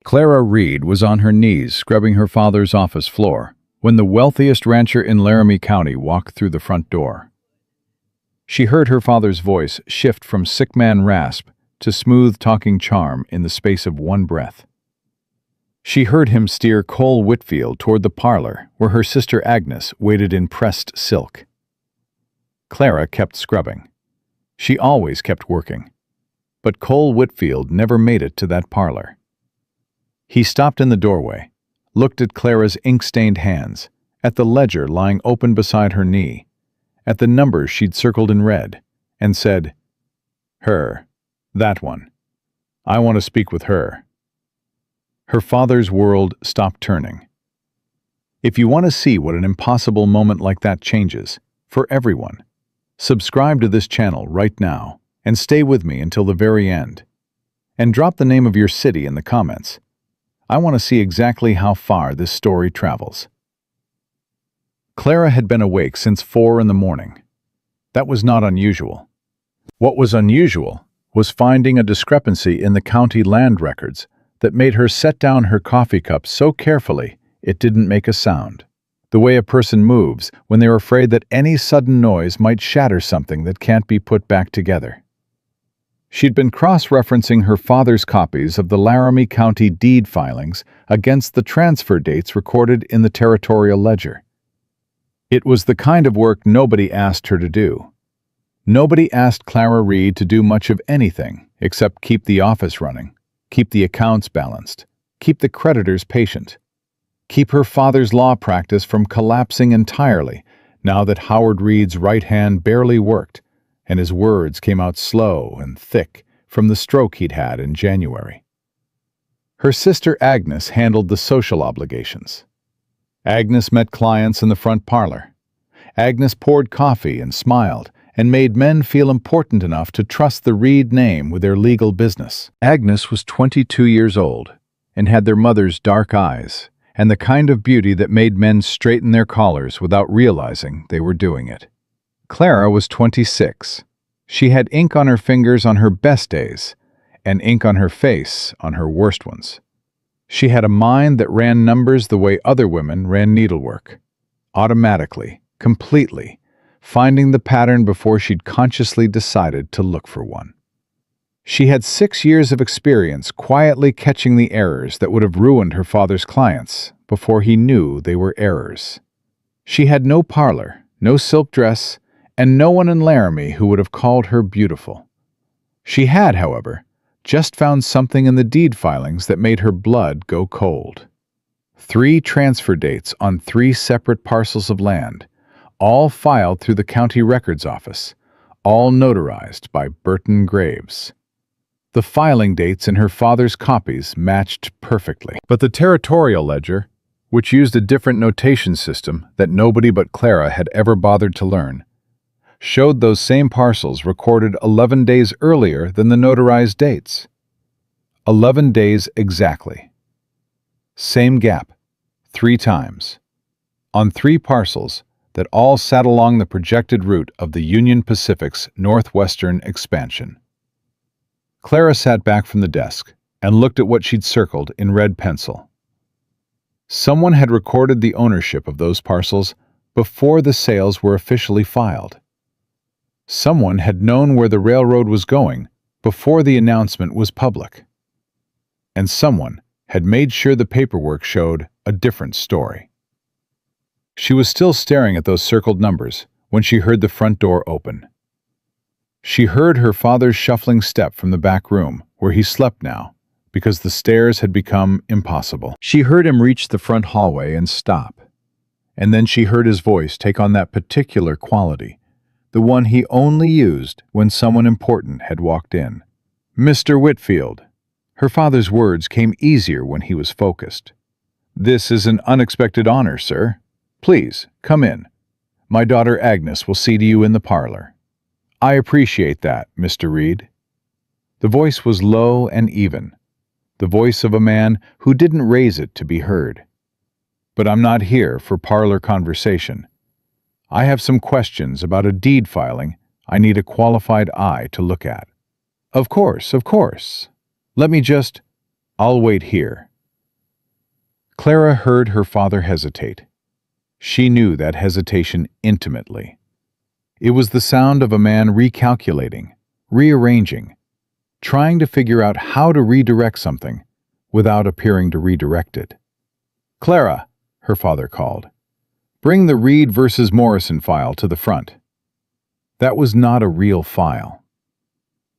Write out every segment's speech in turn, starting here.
Clara Reed was on her knees scrubbing her father's office floor when the wealthiest rancher in Laramie County walked through the front door. She heard her father's voice shift from sick man rasp to smooth-talking charm in the space of one breath. She heard him steer Cole Whitfield toward the parlor where her sister Agnes waited in pressed silk. Clara kept scrubbing. She always kept working. But Cole Whitfield never made it to that parlor. He stopped in the doorway, looked at Clara's ink-stained hands, at the ledger lying open beside her knee, at the numbers she'd circled in red, and said, "Her. That one. I want to speak with her." Her father's world stopped turning. If you want to see what an impossible moment like that changes, for everyone, subscribe to this channel right now and stay with me until the very end. And drop the name of your city in the comments. I want to see exactly how far this story travels. Clara had been awake since 4 in the morning. That was not unusual. What was unusual was finding a discrepancy in the county land records that made her set down her coffee cup so carefully it didn't make a sound, the way a person moves when they're afraid that any sudden noise might shatter something that can't be put back together. She'd been cross-referencing her father's copies of the Laramie County deed filings against the transfer dates recorded in the territorial ledger. It was the kind of work nobody asked her to do. Nobody asked Clara Reed to do much of anything except keep the office running, keep the accounts balanced, keep the creditors patient, keep her father's law practice from collapsing entirely now that Howard Reed's right hand barely worked and his words came out slow and thick from the stroke he'd had in January. Her sister Agnes handled the social obligations. Agnes met clients in the front parlor. Agnes poured coffee and smiled and made men feel important enough to trust the Reed name with their legal business. Agnes was 22 years old and had their mother's dark eyes and the kind of beauty that made men straighten their collars without realizing they were doing it. Clara was 26. She had ink on her fingers on her best days and ink on her face on her worst ones. She had a mind that ran numbers the way other women ran needlework, automatically, completely, finding the pattern before she'd consciously decided to look for one. She had 6 years of experience quietly catching the errors that would have ruined her father's clients before he knew they were errors. She had no parlor, no silk dress, and no one in Laramie who would have called her beautiful. She had, however, just found something in the deed filings that made her blood go cold. 3 transfer dates on 3 separate parcels of land, all filed through the county records office, all notarized by Burton Graves. The filing dates in her father's copies matched perfectly. But the territorial ledger, which used a different notation system that nobody but Clara had ever bothered to learn, showed those same parcels recorded 11 days earlier than the notarized dates. 11 days exactly. Same gap, 3 times. On 3 parcels that all sat along the projected route of the Union Pacific's northwestern expansion. Clara sat back from the desk and looked at what she'd circled in red pencil. Someone had recorded the ownership of those parcels before the sales were officially filed. Someone had known where the railroad was going before the announcement was public. And someone had made sure the paperwork showed a different story. She was still staring at those circled numbers when she heard the front door open. She heard her father's shuffling step from the back room, where he slept now, because the stairs had become impossible. She heard him reach the front hallway and stop. And then she heard his voice take on that particular quality, the one he only used when someone important had walked in. "Mr. Whitfield." Her father's words came easier when he was focused. "This is an unexpected honor, sir. Please, come in. My daughter Agnes will see to you in the parlor." "I appreciate that, Mr. Reed." The voice was low and even, the voice of a man who didn't raise it to be heard. "But I'm not here for parlor conversation. I have some questions about a deed filing I need a qualified eye to look at." Of course. Let me just—" "I'll wait here," Clara heard her father hesitate. She knew that hesitation intimately. It was the sound of a man recalculating, rearranging, trying to figure out how to redirect something without appearing to redirect it. "Clara," her father called, "bring the Reed versus Morrison file to the front." That was not a real file.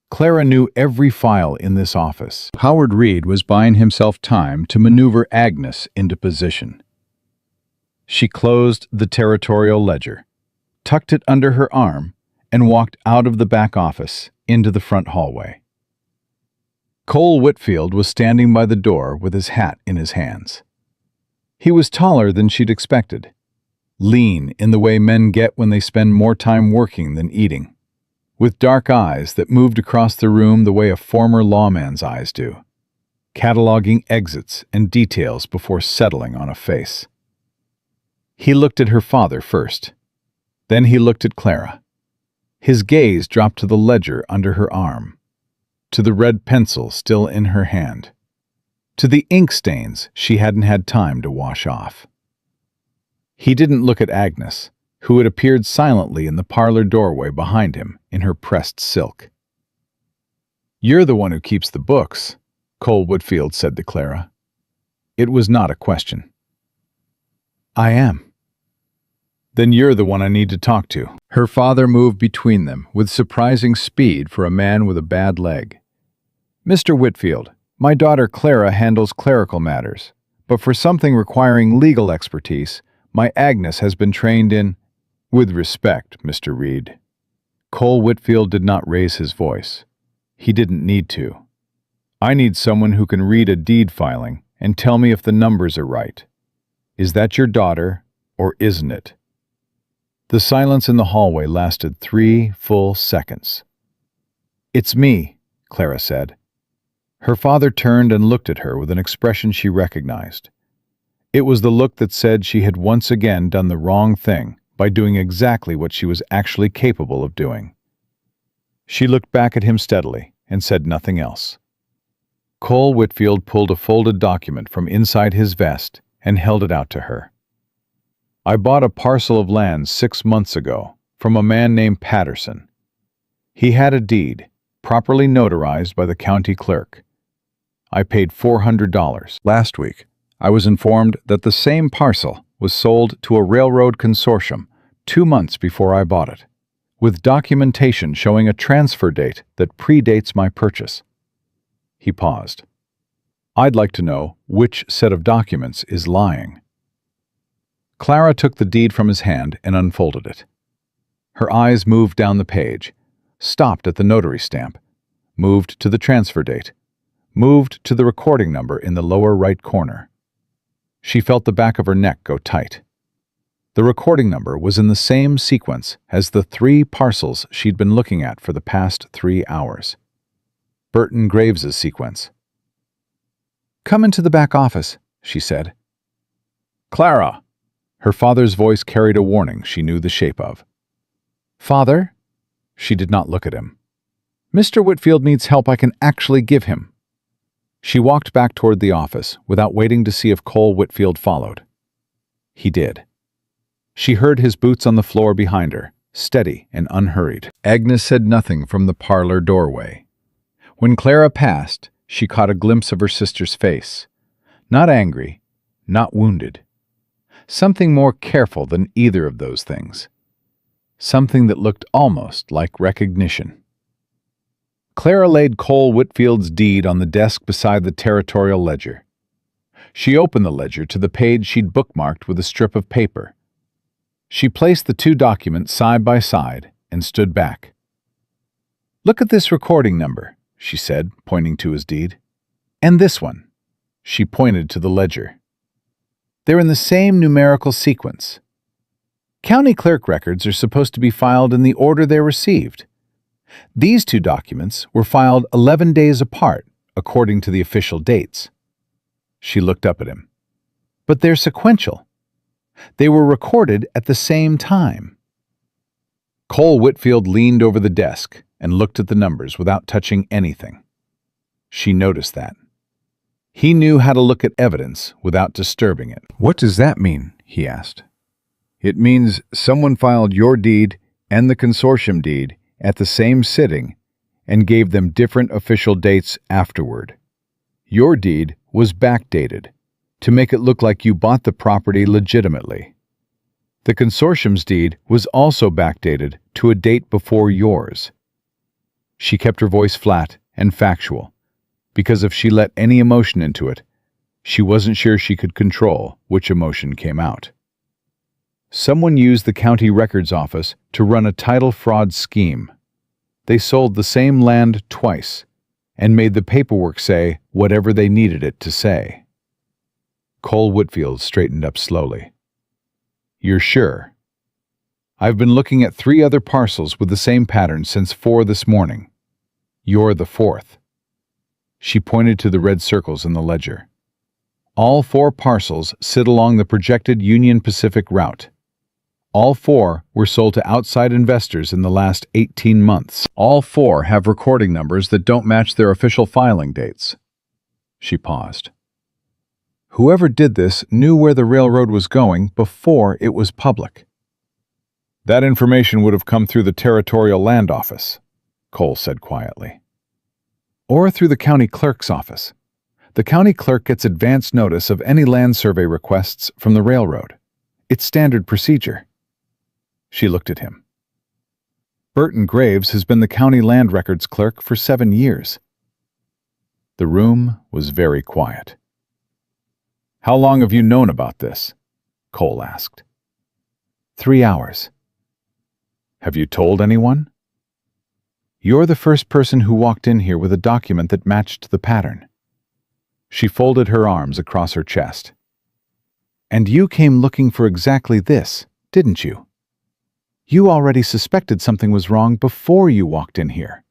Clara knew every file in this office. Howard Reed was buying himself time to maneuver Agnes into position. She closed the territorial ledger, tucked it under her arm, and walked out of the back office into the front hallway. Cole Whitfield was standing by the door with his hat in his hands. He was taller than she'd expected, lean in the way men get when they spend more time working than eating, with dark eyes that moved across the room the way a former lawman's eyes do, cataloging exits and details before settling on a face. He looked at her father first. Then he looked at Clara. His gaze dropped to the ledger under her arm, to the red pencil still in her hand, to the ink stains she hadn't had time to wash off. He didn't look at Agnes, who had appeared silently in the parlor doorway behind him in her pressed silk. "You're the one who keeps the books," Cole Whitfield said to Clara. It was not a question. "I am." "Then you're the one I need to talk to." Her father moved between them with surprising speed for a man with a bad leg. "Mr. Whitfield, my daughter Clara handles clerical matters, but for something requiring legal expertise, my Agnes has been trained in—" "With respect, Mr. Reed." Cole Whitfield did not raise his voice. He didn't need to. "I need someone who can read a deed filing and tell me if the numbers are right. Is that your daughter, or isn't it?" The silence in the hallway lasted 3 full seconds. "It's me," Clara said. Her father turned and looked at her with an expression she recognized. It was the look that said she had once again done the wrong thing by doing exactly what she was actually capable of doing. She looked back at him steadily and said nothing else. Cole Whitfield pulled a folded document from inside his vest and held it out to her. "I bought a parcel of land 6 months ago from a man named Patterson. He had a deed, properly notarized by the county clerk. I paid $400. Last week, I was informed that the same parcel was sold to a railroad consortium 2 months before I bought it, with documentation showing a transfer date that predates my purchase." He paused. "I'd like to know which set of documents is lying." Clara took the deed from his hand and unfolded it. Her eyes moved down the page, stopped at the notary stamp, moved to the transfer date, moved to the recording number in the lower right corner. She felt the back of her neck go tight. The recording number was in the same sequence as the 3 parcels she'd been looking at for the past 3 hours. Burton Graves's sequence. "Come into the back office," she said. "Clara!" Her father's voice carried a warning she knew the shape of. "Father?" She did not look at him. "Mr. Whitfield needs help I can actually give him." She walked back toward the office without waiting to see if Cole Whitfield followed. He did. She heard his boots on the floor behind her, steady and unhurried. Agnes said nothing from the parlor doorway. When Clara passed, she caught a glimpse of her sister's face. Not angry, not wounded. Something more careful than either of those things. Something that looked almost like recognition. Clara laid Cole Whitfield's deed on the desk beside the territorial ledger. She opened the ledger to the page she'd bookmarked with a strip of paper. She placed the 2 documents side by side and stood back. "Look at this recording number," she said, pointing to his deed. "And this one." She pointed to the ledger. "They're in the same numerical sequence. County clerk records are supposed to be filed in the order they're received. These 2 documents were filed 11 days apart, according to the official dates." She looked up at him. "But they're sequential. They were recorded at the same time." Cole Whitfield leaned over the desk and looked at the numbers without touching anything. She noticed that. He knew how to look at evidence without disturbing it. "What does that mean?" he asked. "It means someone filed your deed and the consortium deed at the same sitting and gave them different official dates afterward. Your deed was backdated to make it look like you bought the property legitimately. The consortium's deed was also backdated to a date before yours." She kept her voice flat and factual, because if she let any emotion into it, she wasn't sure she could control which emotion came out. "Someone used the county records office to run a title fraud scheme. They sold the same land twice and made the paperwork say whatever they needed it to say." Cole Whitfield straightened up slowly. "You're sure?" "I've been looking at 3 other parcels with the same pattern since 4 this morning. You're the 4th. She pointed to the red circles in the ledger. "All 4 parcels sit along the projected Union Pacific route. All 4 were sold to outside investors in the last 18 months. All 4 have recording numbers that don't match their official filing dates." She paused. "Whoever did this knew where the railroad was going before it was public." "That information would have come through the Territorial Land Office," Cole said quietly. "Or through the county clerk's office. The county clerk gets advance notice of any land survey requests from the railroad. It's standard procedure." She looked at him. "Burton Graves has been the county land records clerk for 7 years." The room was very quiet. "How long have you known about this?" Cole asked. 3 hours. "Have you told anyone?" "You're the first person who walked in here with a document that matched the pattern." She folded her arms across her chest. "And you came looking for exactly this, didn't you? You already suspected something was wrong before you walked in here."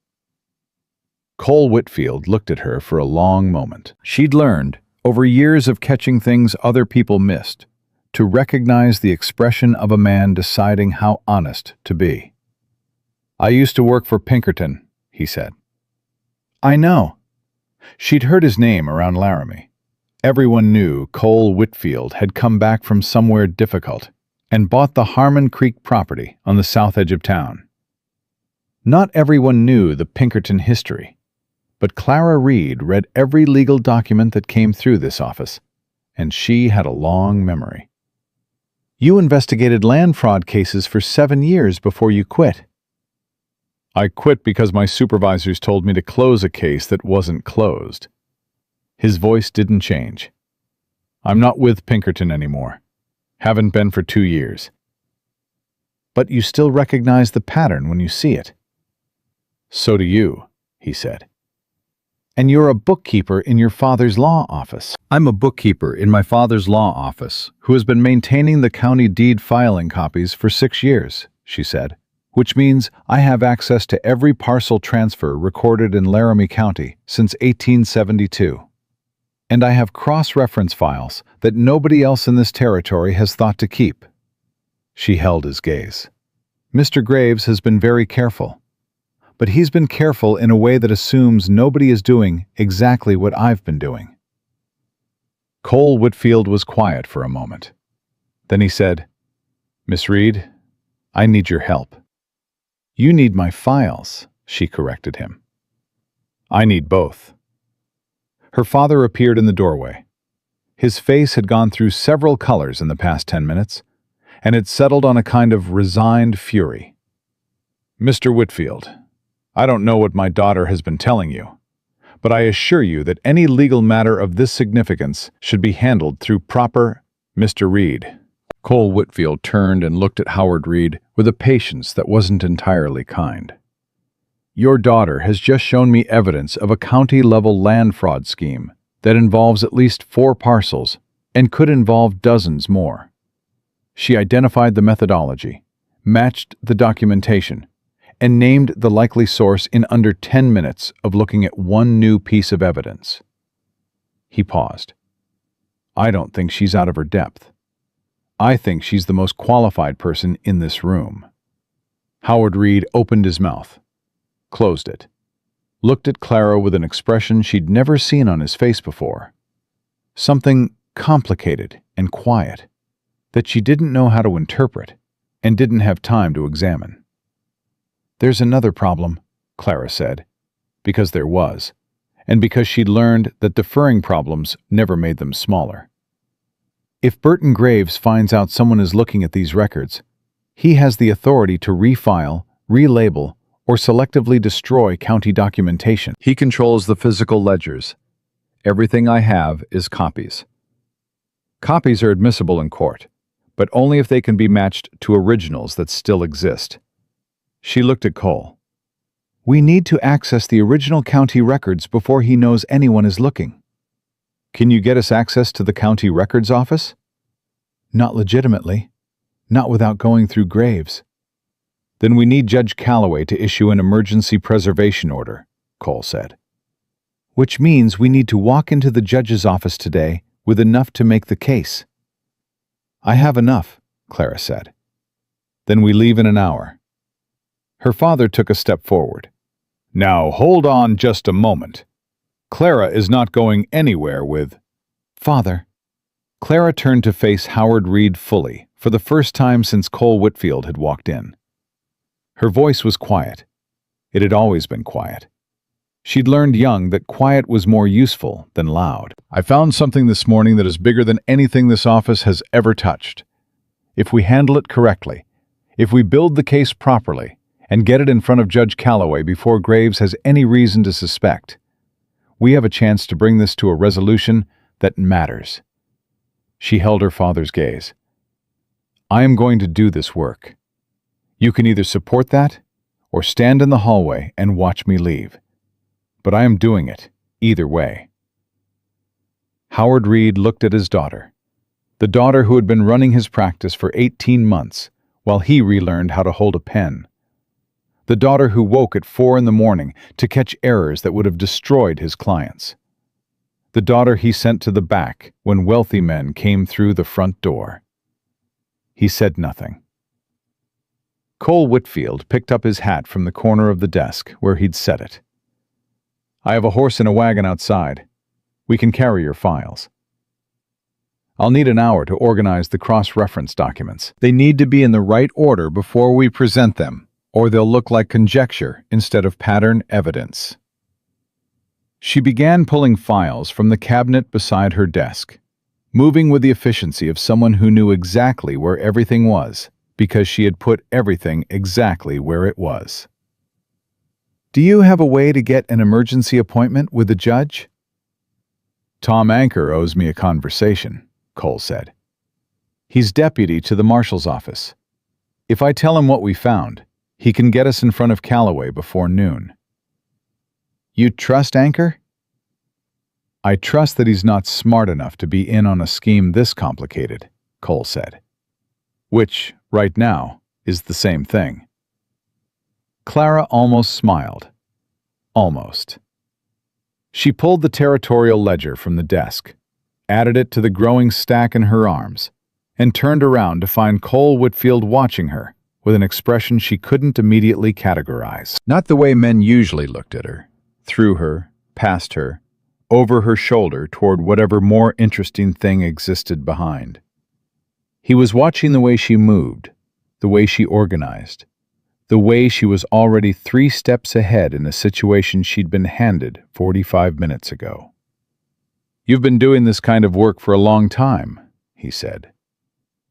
Cole Whitfield looked at her for a long moment. She'd learned, over years of catching things other people missed, to recognize the expression of a man deciding how honest to be. "I used to work for Pinkerton," he said. "I know." She'd heard his name around Laramie. Everyone knew Cole Whitfield had come back from somewhere difficult and bought the Harmon Creek property on the south edge of town. Not everyone knew the Pinkerton history, but Clara Reed read every legal document that came through this office, and she had a long memory. "You investigated land fraud cases for 7 years before you quit." "I quit because my supervisors told me to close a case that wasn't closed." His voice didn't change. "I'm not with Pinkerton anymore. Haven't been for 2 years." "But you still recognize the pattern when you see it." "So do you," he said. "And you're a bookkeeper in your father's law office." "I'm a bookkeeper in my father's law office who has been maintaining the county deed filing copies for 6 years, she said, "which means I have access to every parcel transfer recorded in Laramie County since 1872. And I have cross-reference files that nobody else in this territory has thought to keep." She held his gaze. "Mr. Graves has been very careful. But he's been careful in a way that assumes nobody is doing exactly what I've been doing." Cole Whitfield was quiet for a moment. Then he said, "Miss Reed, I need your help." "You need my files," she corrected him. "I need both." Her father appeared in the doorway. His face had gone through several colors in the past 10 minutes, and had settled on a kind of resigned fury. "Mr. Whitfield, I don't know what my daughter has been telling you, but I assure you that any legal matter of this significance should be handled through proper—" "Mr. Reed." Cole Whitfield turned and looked at Howard Reed with a patience that wasn't entirely kind. "Your daughter has just shown me evidence of a county-level land fraud scheme that involves at least 4 parcels and could involve dozens more. She identified the methodology, matched the documentation, and named the likely source in under 10 minutes of looking at one new piece of evidence." He paused. "I don't think she's out of her depth. I think she's the most qualified person in this room." Howard Reed opened his mouth, closed it, looked at Clara with an expression she'd never seen on his face before, something complicated and quiet that she didn't know how to interpret and didn't have time to examine. "There's another problem," Clara said, because there was, and because she'd learned that deferring problems never made them smaller. If Burton Graves finds out someone is looking at these records, he has the authority to refile, relabel, or selectively destroy county documentation. He controls the physical ledgers. Everything I have is copies. Copies are admissible in court, but only if they can be matched to originals that still exist. She looked at Cole. "We need to access the original county records before he knows anyone is looking." "Can you get us access to the county records office?" "Not legitimately. Not without going through Graves." "Then we need Judge Calloway to issue an emergency preservation order," Cole said. "Which means we need to walk into the judge's office today with enough to make the case." "I have enough," Clara said. "Then we leave in an hour." Her father took a step forward. "Now hold on just a moment. Clara is not going anywhere with—" "Father." Clara turned to face Howard Reed fully, for the first time since Cole Whitfield had walked in. Her voice was quiet. It had always been quiet. She'd learned young that quiet was more useful than loud. "I found something this morning that is bigger than anything this office has ever touched. If we handle it correctly, if we build the case properly, and get it in front of Judge Calloway before Graves has any reason to suspect, we have a chance to bring this to a resolution that matters." She held her father's gaze. "I am going to do this work. You can either support that or stand in the hallway and watch me leave. But I am doing it, either way." Howard Reed looked at his daughter, the daughter who had been running his practice for 18 months while he relearned how to hold a pen. The daughter who woke at 4 a.m. to catch errors that would have destroyed his clients. The daughter he sent to the back when wealthy men came through the front door. He said nothing. Cole Whitfield picked up his hat from the corner of the desk where he'd set it. "I have a horse and a wagon outside. We can carry your files. I'll need an hour to organize the cross-reference documents. They need to be in the right order before we present them, or they'll look like conjecture instead of pattern evidence." She began pulling files from the cabinet beside her desk, moving with the efficiency of someone who knew exactly where everything was, because she had put everything exactly where it was. "Do you have a way to get an emergency appointment with the judge?" "Tom Anker owes me a conversation," Cole said. "He's deputy to the marshal's office. If I tell him what we found, he can get us in front of Calloway before noon." "You trust Anker?" "I trust that he's not smart enough to be in on a scheme this complicated," Cole said. "Which, right now, is the same thing." Clara almost smiled. Almost. She pulled the territorial ledger from the desk, added it to the growing stack in her arms, and turned around to find Cole Whitfield watching her with an expression she couldn't immediately categorize. Not the way men usually looked at her, through her, past her, over her shoulder toward whatever more interesting thing existed behind. He was watching the way she moved, the way she organized, the way she was already 3 steps ahead in a situation she'd been handed 45 minutes ago. "You've been doing this kind of work for a long time," he said.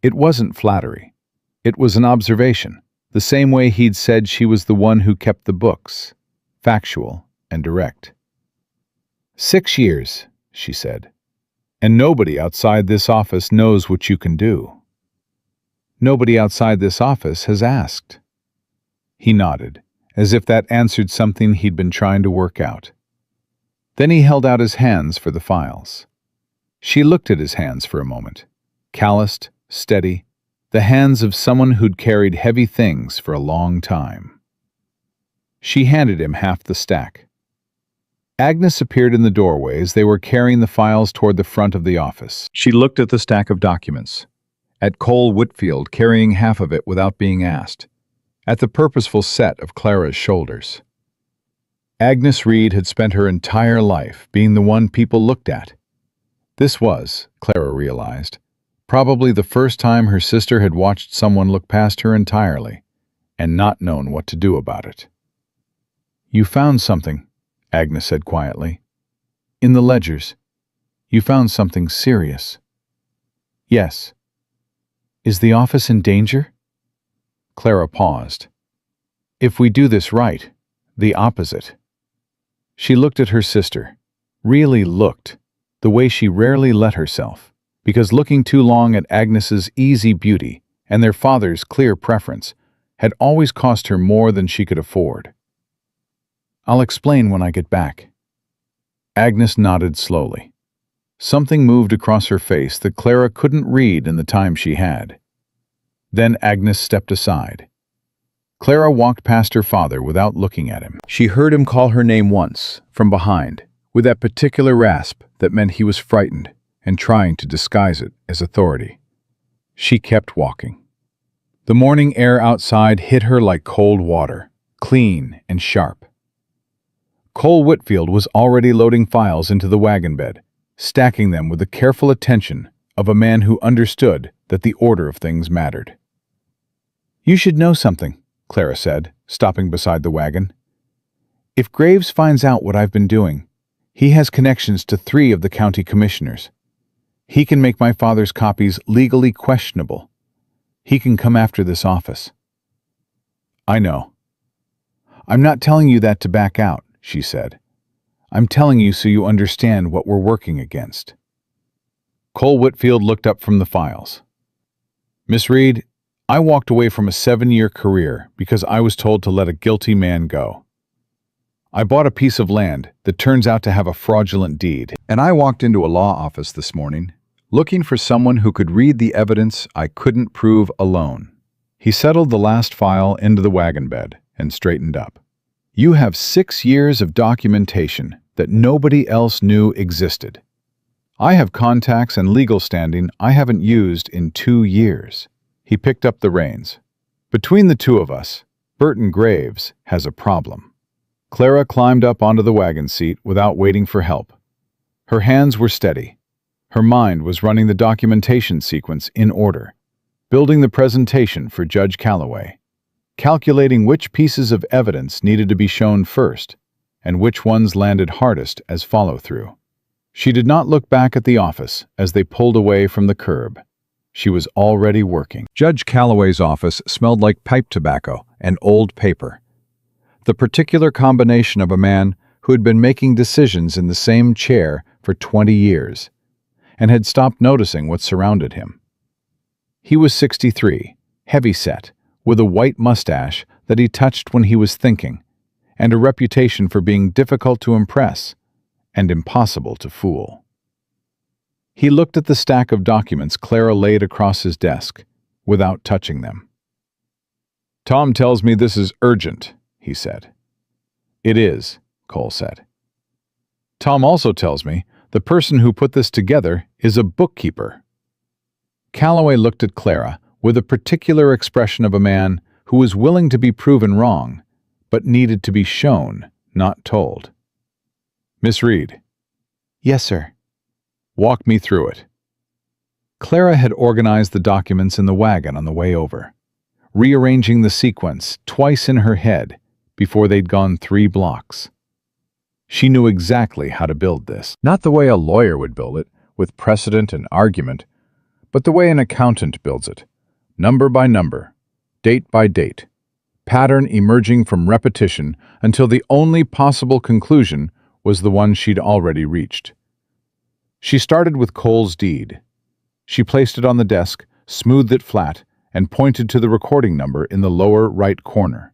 It wasn't flattery. It was an observation, the same way he'd said she was the one who kept the books, factual and direct. 6 years, she said, and nobody outside this office knows what you can do. Nobody outside this office has asked. He nodded, as if that answered something he'd been trying to work out. Then he held out his hands for the files. She looked at his hands for a moment, calloused, steady, the hands of someone who'd carried heavy things for a long time. She handed him half the stack. Agnes appeared in the doorway as they were carrying the files toward the front of the office. She looked at the stack of documents, at Cole Whitfield carrying half of it without being asked, at the purposeful set of Clara's shoulders. Agnes Reed had spent her entire life being the one people looked at, This was, Clara realized, probably the first time her sister had watched someone look past her entirely and not known what to do about it. "You found something," Agnes said quietly. "In the ledgers. You found something serious." "Yes." "Is the office in danger?" Clara paused. "If we do this right, the opposite." She looked at her sister, really looked, the way she rarely let herself, because looking too long at Agnes's easy beauty and their father's clear preference had always cost her more than she could afford. "I'll explain when I get back." Agnes nodded slowly. Something moved across her face that Clara couldn't read in the time she had. Then Agnes stepped aside. Clara walked past her father without looking at him. She heard him call her name once, from behind, with that particular rasp that meant he was frightened and trying to disguise it as authority. She kept walking. The morning air outside hit her like cold water, clean and sharp. Cole Whitfield was already loading files into the wagon bed, stacking them with the careful attention of a man who understood that the order of things mattered. "You should know something," Clara said, stopping beside the wagon. "If Graves finds out what I've been doing, he has connections to 3 of the county commissioners. He can make my father's copies legally questionable. He can come after this office." "I know. I'm not telling you that to back out," she said. "I'm telling you so you understand what we're working against." Cole Whitfield looked up from the files. "Miss Reed, I walked away from a 7-year career because I was told to let a guilty man go. I bought a piece of land that turns out to have a fraudulent deed, and I walked into a law office this morning looking for someone who could read the evidence I couldn't prove alone." He settled the last file into the wagon bed and straightened up. "You have 6 years of documentation that nobody else knew existed. I have contacts and legal standing I haven't used in 2 years. He picked up the reins. "Between the 2 of us, Burton Graves has a problem." Clara climbed up onto the wagon seat without waiting for help. Her hands were steady. Her mind was running the documentation sequence in order, building the presentation for Judge Calloway, calculating which pieces of evidence needed to be shown first, and which ones landed hardest as follow-through. She did not look back at the office as they pulled away from the curb. She was already working. Judge Calloway's office smelled like pipe tobacco and old paper. The particular combination of a man who had been making decisions in the same chair for 20 years and had stopped noticing what surrounded him. He was 63, heavy-set, with a white mustache that he touched when he was thinking, and a reputation for being difficult to impress and impossible to fool. He looked at the stack of documents Clara laid across his desk, without touching them. "Tom tells me this is urgent," he said. "It is," Cole said. "Tom also tells me the person who put this together is a bookkeeper." Calloway looked at Clara with a particular expression of a man who was willing to be proven wrong, but needed to be shown, not told. "Miss Reed." "Yes, sir." "Walk me through it." Clara had organized the documents in the wagon on the way over, rearranging the sequence twice in her head before they'd gone 3 blocks. She knew exactly how to build this. Not the way a lawyer would build it, with precedent and argument, but the way an accountant builds it, number by number, date by date, pattern emerging from repetition until the only possible conclusion was the one she'd already reached. She started with Cole's deed. She placed it on the desk, smoothed it flat, and pointed to the recording number in the lower right corner.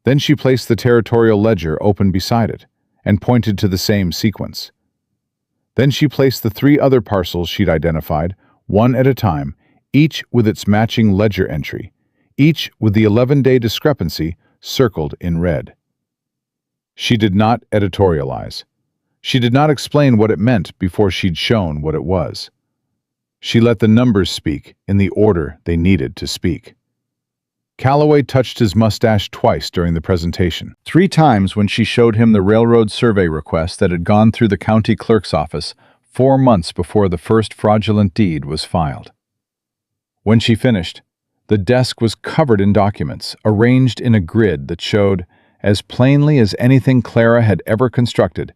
Then she placed the territorial ledger open beside it, and pointed to the same sequence. Then she placed the 3 other parcels she'd identified, one at a time, each with its matching ledger entry, each with the 11-day discrepancy circled in red. She did not editorialize. She did not explain what it meant before she'd shown what it was. She let the numbers speak in the order they needed to speak. Calloway touched his mustache twice during the presentation. 3 times when she showed him the railroad survey request that had gone through the county clerk's office 4 months before the first fraudulent deed was filed. When she finished, the desk was covered in documents, arranged in a grid that showed, as plainly as anything Clara had ever constructed,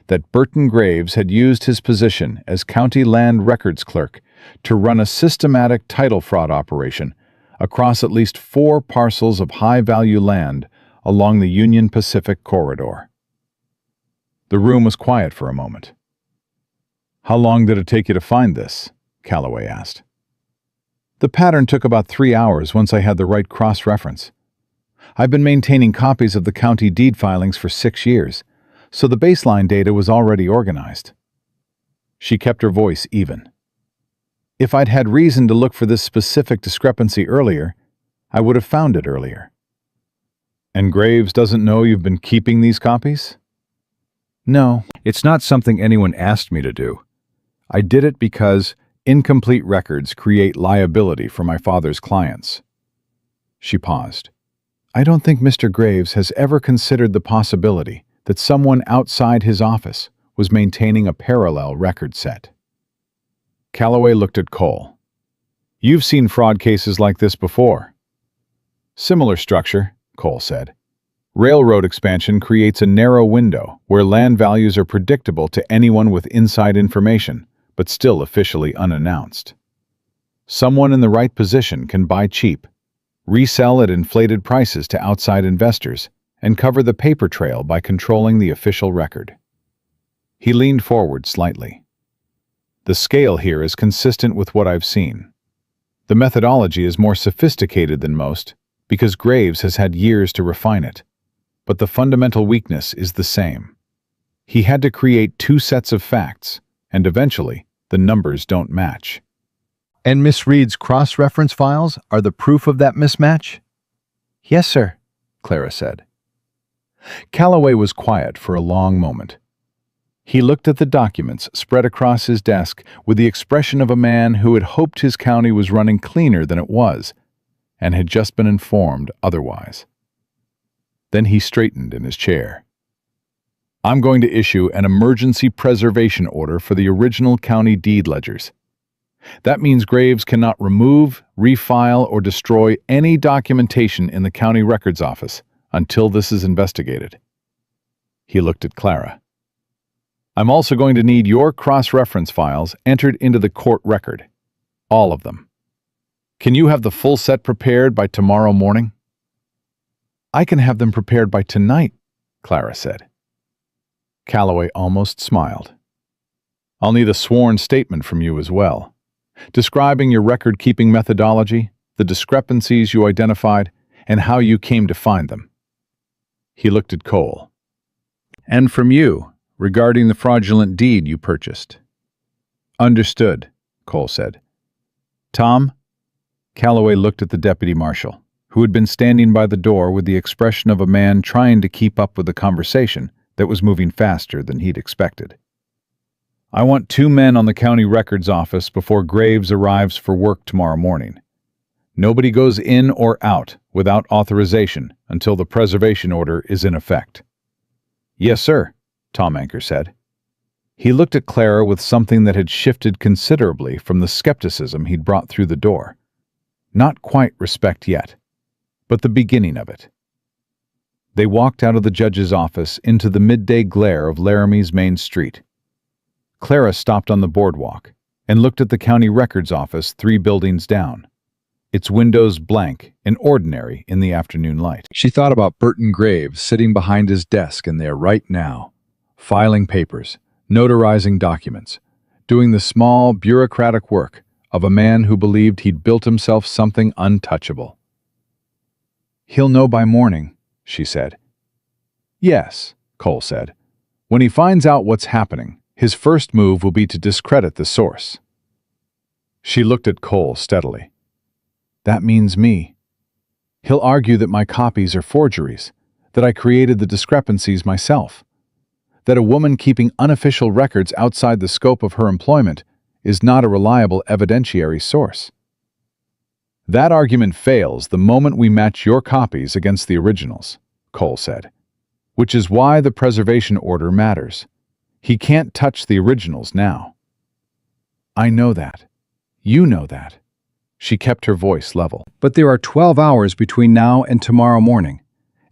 that Burton Graves had used his position as county land records clerk to run a systematic title fraud operation across at least 4 parcels of high-value land along the Union Pacific corridor. The room was quiet for a moment. "How long did it take you to find this?" Calloway asked. "The pattern took about 3 hours once I had the right cross-reference. I've been maintaining copies of the county deed filings for 6 years, so the baseline data was already organized." She kept her voice even. "If I'd had reason to look for this specific discrepancy earlier, I would have found it earlier." "And Graves doesn't know you've been keeping these copies?" "No, it's not something anyone asked me to do. I did it because incomplete records create liability for my father's clients." She paused. "I don't think Mr. Graves has ever considered the possibility that someone outside his office was maintaining a parallel record set." Calloway looked at Cole. "You've seen fraud cases like this before." "Similar structure," Cole said. "Railroad expansion creates a narrow window where land values are predictable to anyone with inside information, but still officially unannounced. Someone in the right position can buy cheap, resell at inflated prices to outside investors, and cover the paper trail by controlling the official record." He leaned forward slightly. "The scale here is consistent with what I've seen. The methodology is more sophisticated than most because Graves has had years to refine it, but the fundamental weakness is the same. He had to create 2 sets of facts, and eventually, the numbers don't match." "And Miss Reed's cross-reference files are the proof of that mismatch?" "Yes, sir," Clara said. Calloway was quiet for a long moment. He looked at the documents spread across his desk with the expression of a man who had hoped his county was running cleaner than it was, and had just been informed otherwise. Then he straightened in his chair. "I'm going to issue an emergency preservation order for the original county deed ledgers. That means Graves cannot remove, refile, or destroy any documentation in the county records office until this is investigated." He looked at Clara. "I'm also going to need your cross-reference files entered into the court record. All of them. Can you have the full set prepared by tomorrow morning?" "I can have them prepared by tonight," Clara said. Calloway almost smiled. "I'll need a sworn statement from you as well, describing your record-keeping methodology, the discrepancies you identified, and how you came to find them." He looked at Cole. "And from you, regarding the fraudulent deed you purchased." "Understood," Cole said. "Tom?" Calloway looked at the deputy marshal, who had been standing by the door with the expression of a man trying to keep up with the conversation that was moving faster than he'd expected. "I want 2 men on the county records office before Graves arrives for work tomorrow morning. Nobody goes in or out without authorization until the preservation order is in effect." "Yes, sir," Tom Anker said. He looked at Clara with something that had shifted considerably from the skepticism he'd brought through the door. Not quite respect yet, but the beginning of it. They walked out of the judge's office into the midday glare of Laramie's main street. Clara stopped on the boardwalk and looked at the county records office 3 buildings down, its windows blank and ordinary in the afternoon light. She thought about Burton Graves sitting behind his desk in there right now, filing papers, notarizing documents, doing the small bureaucratic work of a man who believed he'd built himself something untouchable. "He'll know by morning," she said. "Yes," Cole said. "When he finds out what's happening, his first move will be to discredit the source." She looked at Cole steadily. "That means me. He'll argue that my copies are forgeries, that I created the discrepancies myself, that a woman keeping unofficial records outside the scope of her employment is not a reliable evidentiary source. That argument fails the moment we match your copies against the originals," Cole said, "which is why the preservation order matters. He can't touch the originals now." I know that. You know that. She kept her voice level. But there are 12 hours between now and tomorrow morning,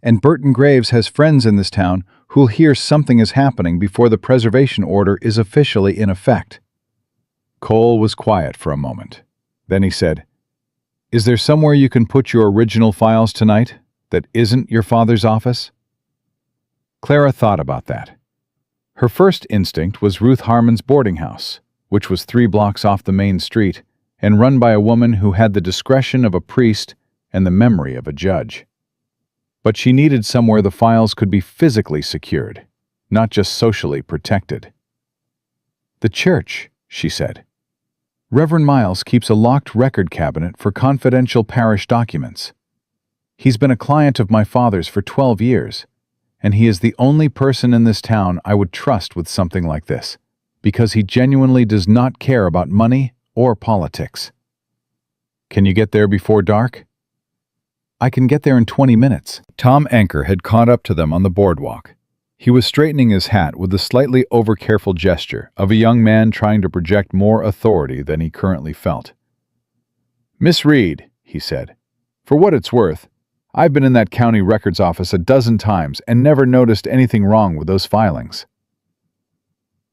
and Burton Graves has friends in this town who'll hear something is happening before the preservation order is officially in effect. Cole was quiet for a moment. Then he said, "Is there somewhere you can put your original files tonight that isn't your father's office?" Clara thought about that. Her first instinct was Ruth Harmon's boarding house, which was 3 blocks off the main street and run by a woman who had the discretion of a priest and the memory of a judge. But she needed somewhere the files could be physically secured, not just socially protected. "The church," she said. "Reverend Miles keeps a locked record cabinet for confidential parish documents. He's been a client of my father's for 12 years, and he is the only person in this town I would trust with something like this, because he genuinely does not care about money or politics." "Can you get there before dark?" "I can get there in 20 minutes. Tom Anker had caught up to them on the boardwalk. He was straightening his hat with the slightly over-careful gesture of a young man trying to project more authority than he currently felt. "Miss Reed," he said, "for what it's worth, I've been in that county records office a dozen times and never noticed anything wrong with those filings."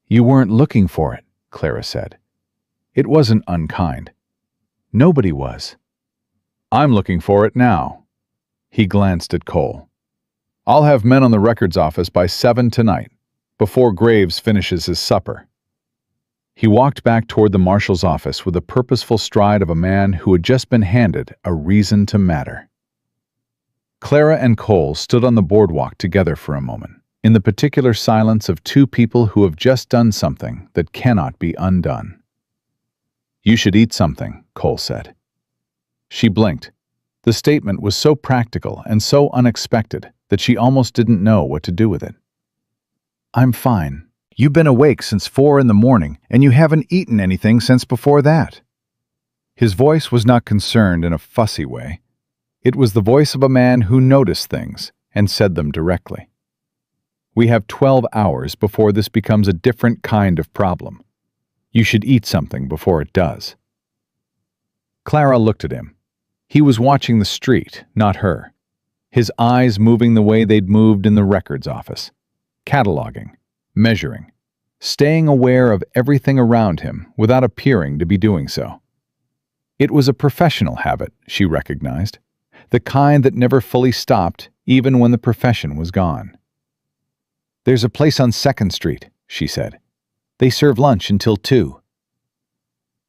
"You weren't looking for it," Clara said. It wasn't unkind. Nobody was. "I'm looking for it now." He glanced at Cole. "I'll have men on the records office by 7 tonight, before Graves finishes his supper." He walked back toward the marshal's office with the purposeful stride of a man who had just been handed a reason to matter. Clara and Cole stood on the boardwalk together for a moment, in the particular silence of 2 people who have just done something that cannot be undone. "You should eat something," Cole said. She blinked. The statement was so practical and so unexpected that she almost didn't know what to do with it. "I'm fine. You've been awake since 4 in the morning, and you haven't eaten anything since before that." His voice was not concerned in a fussy way. It was the voice of a man who noticed things and said them directly. "We have 12 hours before this becomes a different kind of problem. You should eat something before it does." Clara looked at him. He was watching the street, not her. His eyes moving the way they'd moved in the records office. Cataloging, measuring, staying aware of everything around him without appearing to be doing so. It was a professional habit, she recognized, the kind that never fully stopped even when the profession was gone. "There's a place on 2nd Street, she said. "They serve lunch until 2.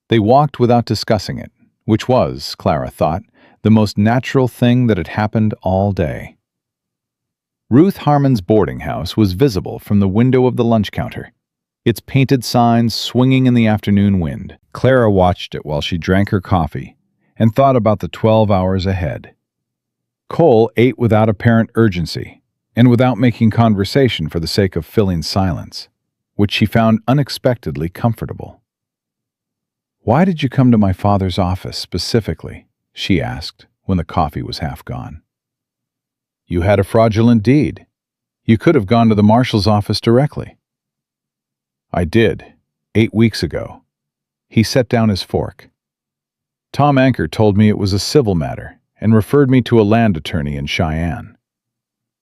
They walked without discussing it, which was, Clara thought, the most natural thing that had happened all day. Ruth Harmon's boarding house was visible from the window of the lunch counter, its painted signs swinging in the afternoon wind. Clara watched it while she drank her coffee and thought about the 12 hours ahead. Cole ate without apparent urgency and without making conversation for the sake of filling silence, which she found unexpectedly comfortable. "Why did you come to my father's office specifically?" she asked when the coffee was half gone. "You had a fraudulent deed. You could have gone to the marshal's office directly." "I did, 8 weeks ago." He set down his fork. "Tom Anker told me it was a civil matter and referred me to a land attorney in Cheyenne.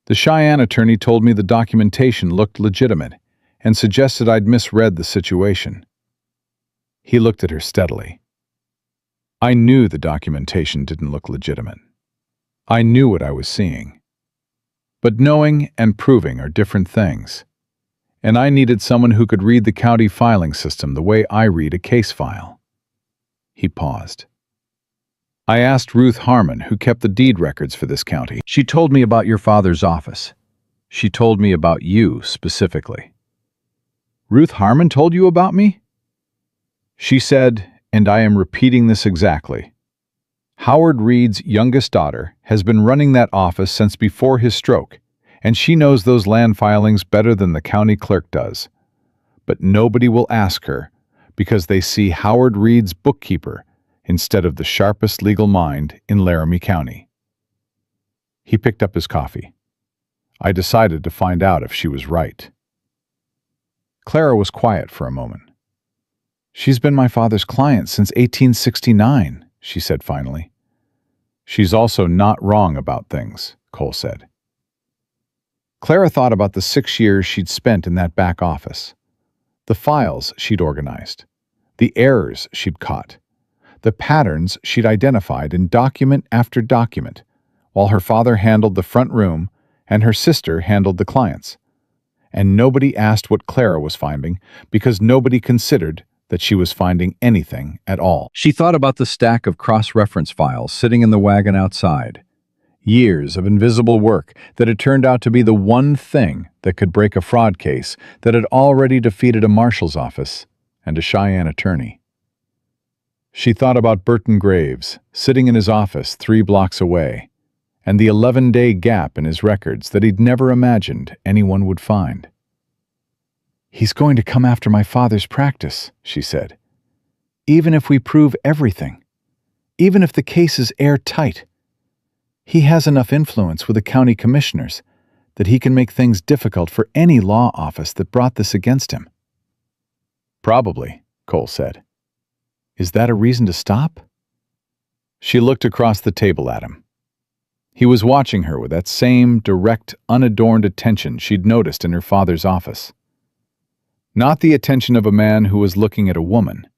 The Cheyenne attorney told me the documentation looked legitimate and suggested I'd misread the situation." He looked at her steadily. "I knew the documentation didn't look legitimate. I knew what I was seeing. But knowing and proving are different things, and I needed someone who could read the county filing system the way I read a case file." He paused. "I asked Ruth Harmon, who kept the deed records for this county. She told me about your father's office. She told me about you specifically." "Ruth Harmon told you about me?" She said, and I am repeating this exactly, "Howard Reed's youngest daughter has been running that office since before his stroke, and she knows those land filings better than the county clerk does. But nobody will ask her because they see Howard Reed's bookkeeper instead of the sharpest legal mind in Laramie County." He picked up his coffee. "I decided to find out if she was right." Clara was quiet for a moment. She's been my father's client since 1869, she said finally. She's also not wrong about things, Cole said. Clara thought about the 6 years she'd spent in that back office, the files she'd organized, the errors she'd caught, the patterns she'd identified in document after document, while her father handled the front room and her sister handled the clients. And nobody asked what Clara was finding because nobody considered that she was finding anything at all. She thought about the stack of cross-reference files sitting in the wagon outside. Years of invisible work that had turned out to be the one thing that could break a fraud case that had already defeated a marshal's office and a Cheyenne attorney. She thought about Burton Graves, sitting in his office 3 blocks away, and the 11-day gap in his records that he'd never imagined anyone would find. "He's going to come after my father's practice," she said. "Even if we prove everything. Even if the case is airtight. He has enough influence with the county commissioners that he can make things difficult for any law office that brought this against him." "Probably," Cole said. "Is that a reason to stop?" She looked across the table at him. He was watching her with that same direct, unadorned attention she'd noticed in her father's office. Not the attention of a man who was looking at a woman,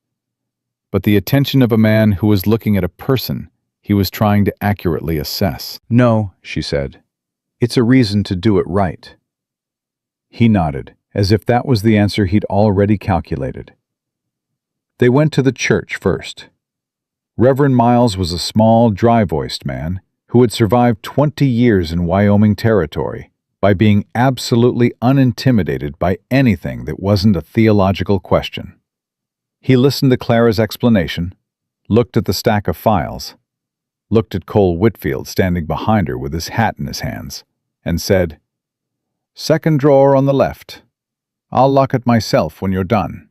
but the attention of a man who was looking at a person he was trying to accurately assess. "No," she said. "It's a reason to do it right." He nodded, as if that was the answer he'd already calculated. They went to the church first. Reverend Miles was a small, dry-voiced man who had survived 20 years in Wyoming territory by being absolutely unintimidated by anything that wasn't a theological question. He listened to Clara's explanation, looked at the stack of files, looked at Cole Whitfield standing behind her with his hat in his hands, and said, "Second drawer on the left. I'll lock it myself when you're done."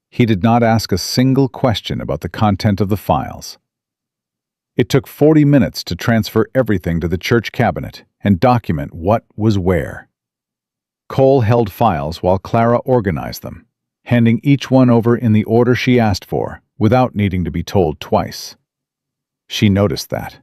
He did not ask a single question about the content of the files. It took 40 minutes to transfer everything to the church cabinet and document what was where. Cole held files while Clara organized them, handing each one over in the order she asked for, without needing to be told twice. She noticed that.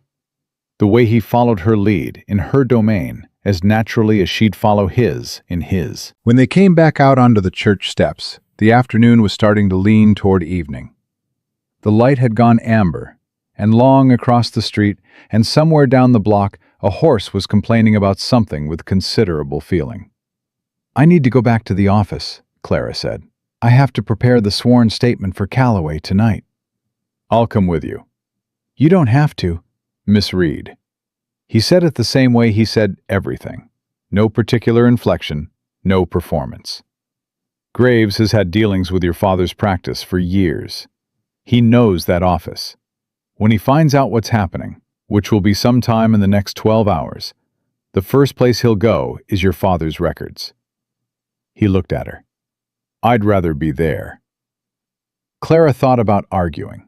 The way he followed her lead in her domain as naturally as she'd follow his in his. When they came back out onto the church steps, the afternoon was starting to lean toward evening. The light had gone amber, and long across the street and somewhere down the block, a horse was complaining about something with considerable feeling. "I need to go back to the office," Clara said. "I have to prepare the sworn statement for Calloway tonight." "I'll come with you." "You don't have to." "Miss Reed." He said it the same way he said everything. No particular inflection, no performance. "Graves has had dealings with your father's practice for years. He knows that office. When he finds out what's happening, which will be sometime in the next 12 hours, the first place he'll go is your father's records." He looked at her. "I'd rather be there." Clara thought about arguing.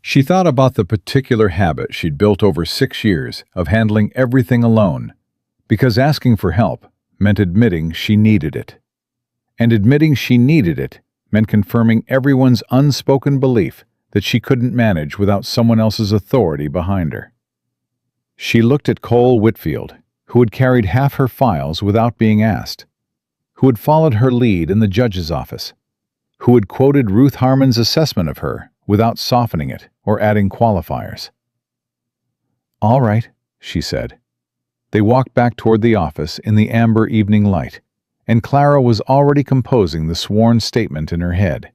She thought about the particular habit she'd built over 6 years of handling everything alone, because asking for help meant admitting she needed it. And admitting she needed it meant confirming everyone's unspoken belief that she couldn't manage without someone else's authority behind her. She looked at Cole Whitfield, who had carried half her files without being asked, who had followed her lead in the judge's office, who had quoted Ruth Harmon's assessment of her without softening it or adding qualifiers. "All right," she said. They walked back toward the office in the amber evening light, and Clara was already composing the sworn statement in her head,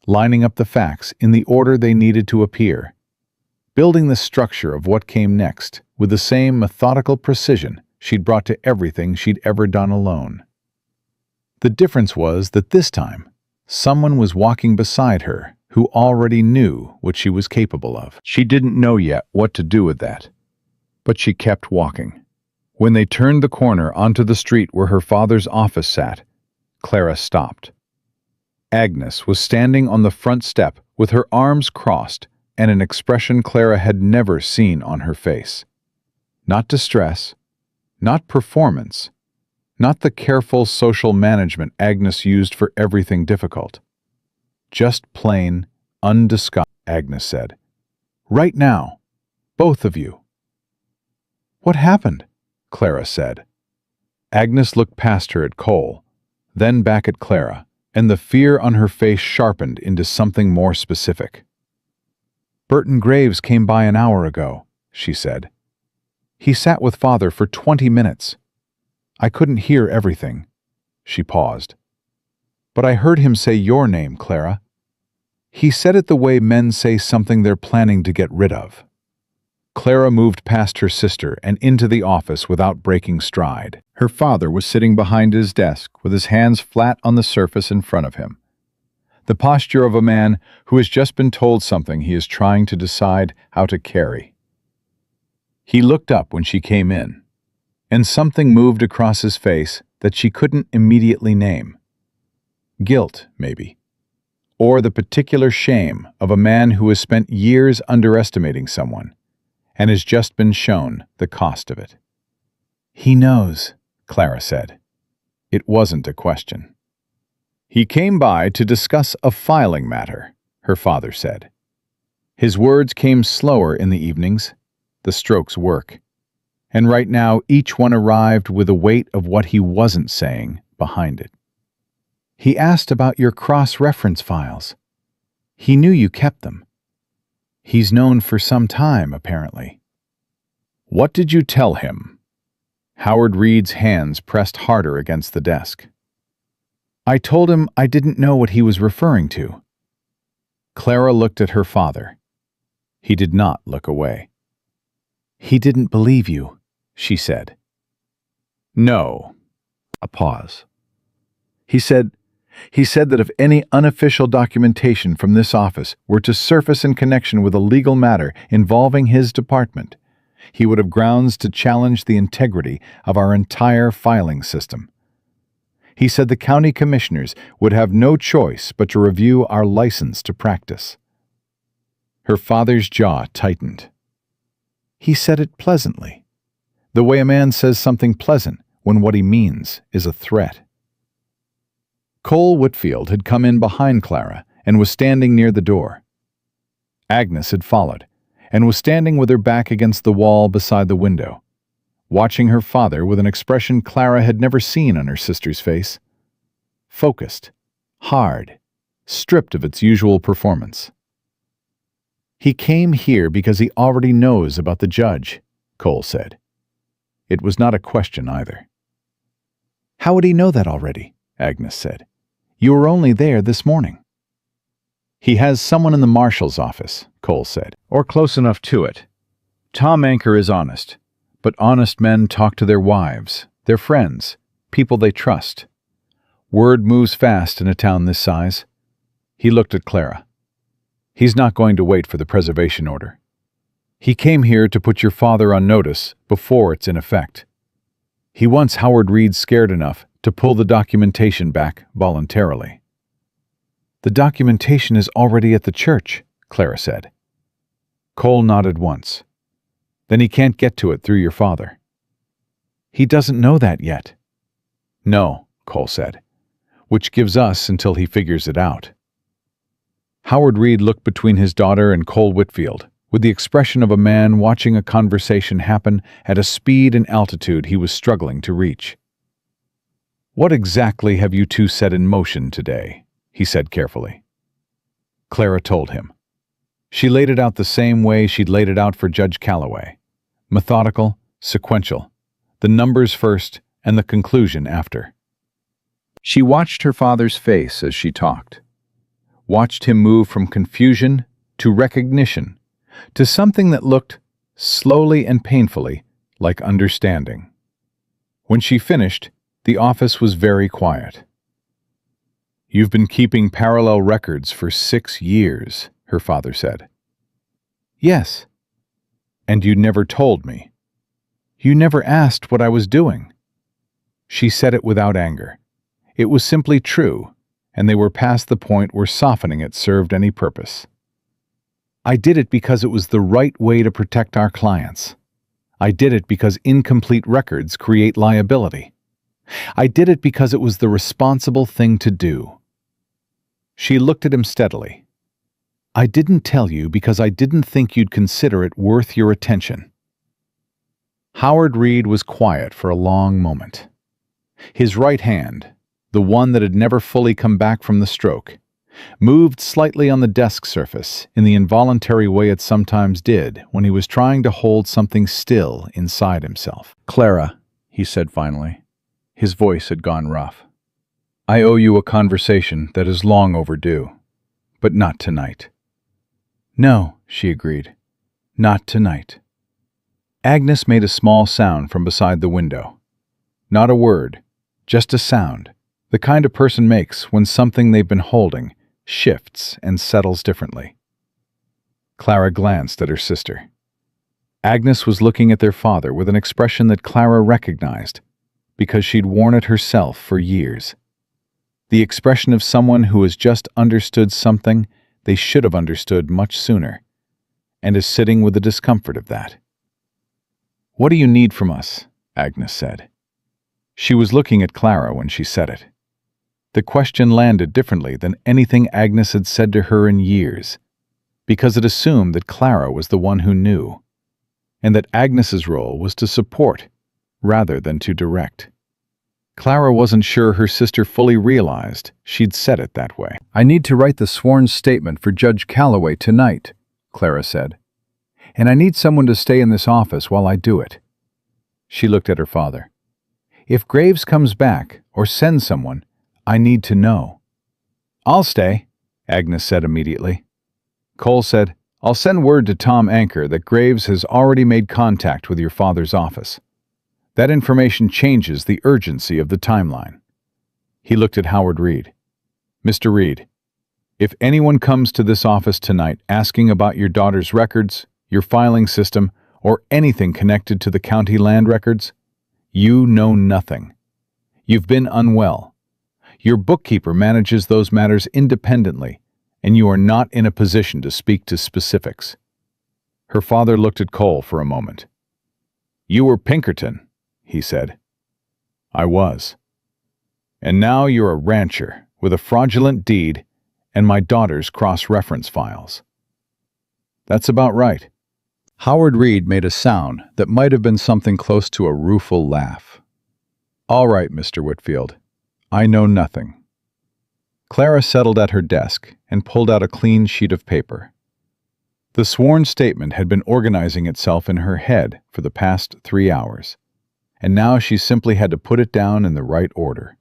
lining up the facts in the order they needed to appear, building the structure of what came next with the same methodical precision she'd brought to everything she'd ever done alone. The difference was that this time, someone was walking beside her who already knew what she was capable of. She didn't know yet what to do with that, but she kept walking. When they turned the corner onto the street where her father's office sat, Clara stopped. Agnes was standing on the front step with her arms crossed and an expression Clara had never seen on her face. Not distress, not performance, not the careful social management Agnes used for everything difficult. Just plain, undisguised, Agnes said. Right now. Both of you. What happened? Clara said. Agnes looked past her at Cole, then back at Clara, and the fear on her face sharpened into something more specific. Burton Graves came by an hour ago, she said. He sat with Father for 20 minutes. I couldn't hear everything. She paused. But I heard him say your name, Clara. He said it the way men say something they're planning to get rid of. Clara moved past her sister and into the office without breaking stride. Her father was sitting behind his desk with his hands flat on the surface in front of him. The posture of a man who has just been told something he is trying to decide how to carry. He looked up when she came in, and something moved across his face that she couldn't immediately name. Guilt, maybe. Or the particular shame of a man who has spent years underestimating someone and has just been shown the cost of it. He knows, Clara said. It wasn't a question. He came by to discuss a filing matter, her father said. His words came slower in the evenings, the strokes work, and right now each one arrived with the weight of what he wasn't saying behind it. He asked about your cross-reference files. He knew you kept them. He's known for some time, apparently. What did you tell him? Howard Reed's hands pressed harder against the desk. I told him I didn't know what he was referring to. Clara looked at her father. He did not look away. He didn't believe you, she said. No. A pause. He said that if any unofficial documentation from this office were to surface in connection with a legal matter involving his department, he would have grounds to challenge the integrity of our entire filing system. He said the county commissioners would have no choice but to review our license to practice. Her father's jaw tightened. He said it pleasantly, the way a man says something pleasant when what he means is a threat. Cole Whitfield had come in behind Clara and was standing near the door. Agnes had followed and was standing with her back against the wall beside the window, watching her father with an expression Clara had never seen on her sister's face. Focused, hard, stripped of its usual performance. He came here because he already knows about the judge, Cole said. It was not a question either. How would he know that already? Agnes said. You were only there this morning. He has someone in the marshal's office, Cole said, or close enough to it. Tom Anker is honest, but honest men talk to their wives, their friends, people they trust. Word moves fast in a town this size. He looked at Clara. He's not going to wait for the preservation order. He came here to put your father on notice before it's in effect. He wants Howard Reed scared enough to pull the documentation back voluntarily. The documentation is already at the church, Clara said. Cole nodded once. Then he can't get to it through your father. He doesn't know that yet. No, Cole said, which gives us until he figures it out. Howard Reed looked between his daughter and Cole Whitfield, with the expression of a man watching a conversation happen at a speed and altitude he was struggling to reach. What exactly have you two set in motion today? He said carefully. Clara told him. She laid it out the same way she'd laid it out for Judge Calloway. Methodical, sequential, the numbers first and the conclusion after. She watched her father's face as she talked, watched him move from confusion to recognition, to something that looked, slowly and painfully, like understanding. When she finished, the office was very quiet. You've been keeping parallel records for 6 years, her father said. Yes. And you never told me. You never asked what I was doing. She said it without anger. It was simply true, and they were past the point where softening it served any purpose. I did it because it was the right way to protect our clients. I did it because incomplete records create liability. I did it because it was the responsible thing to do. She looked at him steadily. "I didn't tell you because I didn't think you'd consider it worth your attention." Howard Reed was quiet for a long moment. His right hand, the one that had never fully come back from the stroke, moved slightly on the desk surface in the involuntary way it sometimes did when he was trying to hold something still inside himself. "Clara," he said finally. His voice had gone rough. "I owe you a conversation that is long overdue, but not tonight." "No," she agreed. "Not tonight." Agnes made a small sound from beside the window. Not a word, just a sound, the kind a person makes when something they've been holding shifts and settles differently. Clara glanced at her sister. Agnes was looking at their father with an expression that Clara recognized, because she'd worn it herself for years. The expression of someone who has just understood something they should have understood much sooner, and is sitting with the discomfort of that. "What do you need from us?" Agnes said. She was looking at Clara when she said it. The question landed differently than anything Agnes had said to her in years, because it assumed that Clara was the one who knew, and that Agnes's role was to support rather than to direct. Clara wasn't sure her sister fully realized she'd said it that way. "I need to write the sworn statement for Judge Calloway tonight," Clara said, "and I need someone to stay in this office while I do it." She looked at her father. "If Graves comes back or sends someone, I need to know." "I'll stay," Agnes said immediately. Cole said, "I'll send word to Tom Anchor that Graves has already made contact with your father's office. That information changes the urgency of the timeline." He looked at Howard Reed. "Mr. Reed, if anyone comes to this office tonight asking about your daughter's records, your filing system, or anything connected to the county land records, you know nothing. You've been unwell. Your bookkeeper manages those matters independently, and you are not in a position to speak to specifics." Her father looked at Cole for a moment. "You were Pinkerton," he said. "I was. And now you're a rancher with a fraudulent deed and my daughter's cross-reference files." "That's about right." Howard Reed made a sound that might have been something close to a rueful laugh. "All right, Mr. Whitfield. I know nothing." Clara settled at her desk and pulled out a clean sheet of paper. The sworn statement had been organizing itself in her head for the past 3 hours, and now she simply had to put it down in the right order.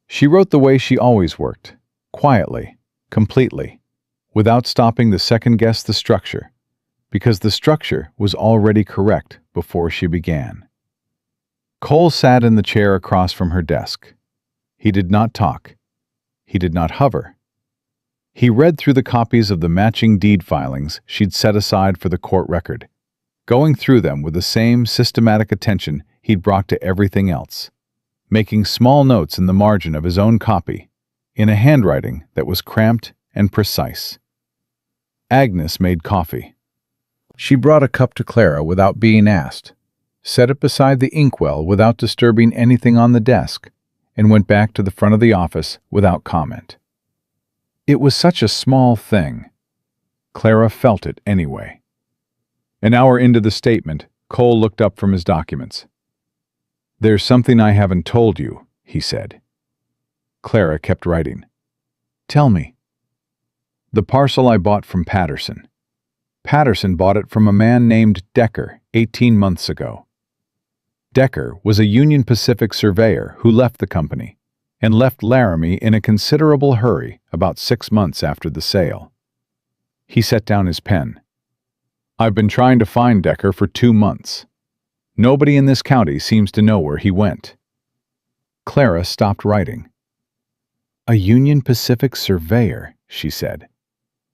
She wrote the way she always worked, quietly, completely, without stopping to second-guess the structure, because the structure was already correct before she began. Cole sat in the chair across from her desk. He did not talk. He did not hover. He read through the copies of the matching deed filings she'd set aside for the court record, going through them with the same systematic attention he'd brought to everything else, making small notes in the margin of his own copy, in a handwriting that was cramped and precise. Agnes made coffee. She brought a cup to Clara without being asked, set it beside the inkwell without disturbing anything on the desk, and went back to the front of the office without comment. It was such a small thing. Clara felt it anyway. An hour into the statement, Cole looked up from his documents. "There's something I haven't told you," he said. Clara kept writing. "Tell me." "The parcel I bought from Patterson. Patterson bought it from a man named Decker 18 months ago. Decker was a Union Pacific surveyor who left the company, and left Laramie in a considerable hurry about 6 months after the sale." He set down his pen. "I've been trying to find Decker for 2 months. Nobody in this county seems to know where he went." Clara stopped writing. "A Union Pacific surveyor," she said,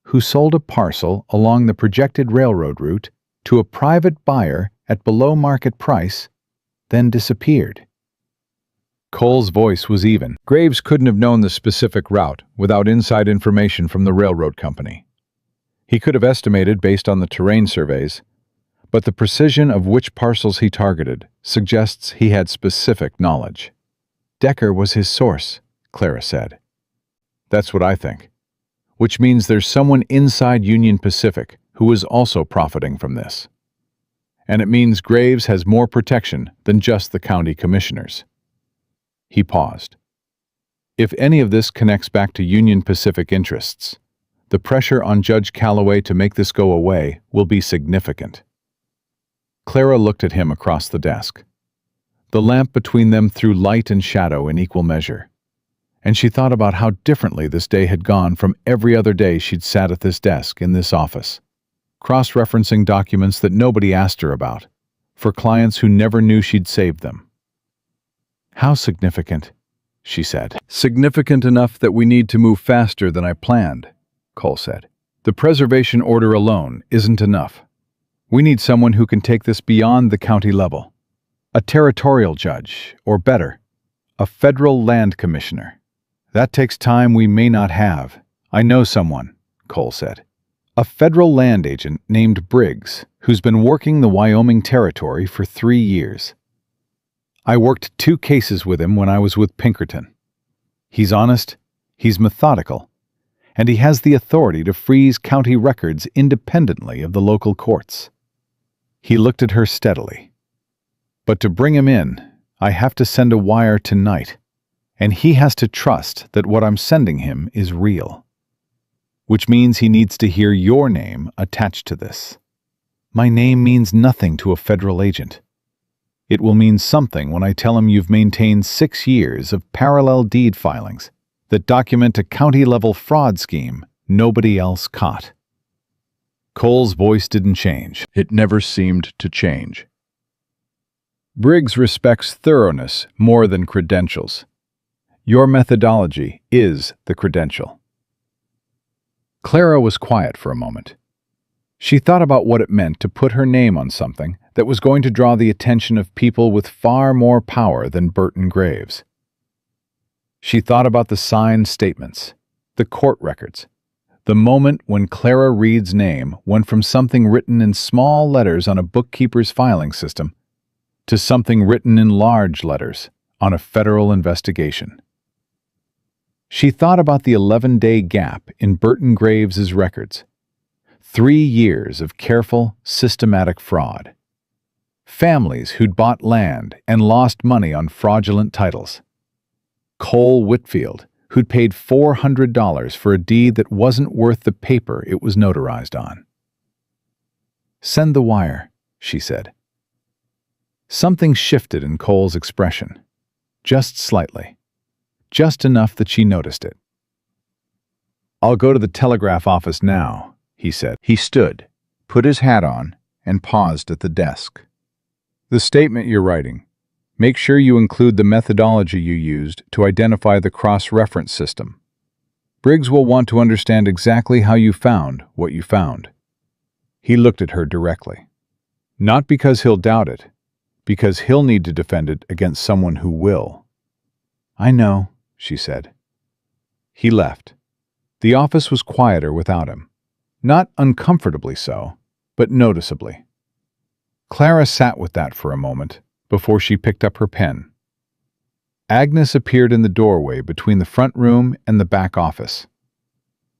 "who sold a parcel along the projected railroad route to a private buyer at below market price, then disappeared." Cole's voice was even. Graves couldn't have known the specific route without inside information from the railroad company. He could have estimated based on the terrain surveys, but the precision of which parcels he targeted suggests he had specific knowledge. "Decker was his source," Clara said. That's what I think. Which means there's someone inside Union Pacific who is also profiting from this. And it means Graves has more protection than just the county commissioners. He paused. If any of this connects back to Union Pacific interests, the pressure on Judge Calloway to make this go away will be significant. Clara looked at him across the desk. The lamp between them threw light and shadow in equal measure, and she thought about how differently this day had gone from every other day she'd sat at this desk in this office, cross-referencing documents that nobody asked her about, for clients who never knew she'd saved them. "How significant?" she said. "Significant enough that we need to move faster than I planned," Cole said. "The preservation order alone isn't enough. We need someone who can take this beyond the county level. A territorial judge, or better, a federal land commissioner. That takes time we may not have." "I know someone," Cole said. "A federal land agent named Briggs, who's been working the Wyoming Territory for 3 years. I worked 2 cases with him when I was with Pinkerton. He's honest, he's methodical, and he has the authority to freeze county records independently of the local courts." He looked at her steadily. "But to bring him in, I have to send a wire tonight, and he has to trust that what I'm sending him is real. Which means he needs to hear your name attached to this. My name means nothing to a federal agent. It will mean something when I tell him you've maintained 6 years of parallel deed filings that document a county-level fraud scheme nobody else caught." Cole's voice didn't change. It never seemed to change. "Briggs respects thoroughness more than credentials. Your methodology is the credential." Clara was quiet for a moment. She thought about what it meant to put her name on something that was going to draw the attention of people with far more power than Burton Graves. She thought about the signed statements, the court records. The moment when Clara Reed's name went from something written in small letters on a bookkeeper's filing system to something written in large letters on a federal investigation. She thought about the 11-day gap in Burton Graves's records. 3 years of careful, systematic fraud. Families who'd bought land and lost money on fraudulent titles. Cole Whitfield, who'd paid $400 for a deed that wasn't worth the paper it was notarized on. "Send the wire," she said. Something shifted in Cole's expression, just slightly, just enough that she noticed it. "I'll go to the telegraph office now," he said. He stood, put his hat on, and paused at the desk. "The statement you're writing, make sure you include the methodology you used to identify the cross-reference system. Briggs will want to understand exactly how you found what you found." He looked at her directly. "Not because he'll doubt it, because he'll need to defend it against someone who will." "I know," she said. He left. The office was quieter without him. Not uncomfortably so, but noticeably. Clara sat with that for a moment before she picked up her pen. Agnes appeared in the doorway between the front room and the back office.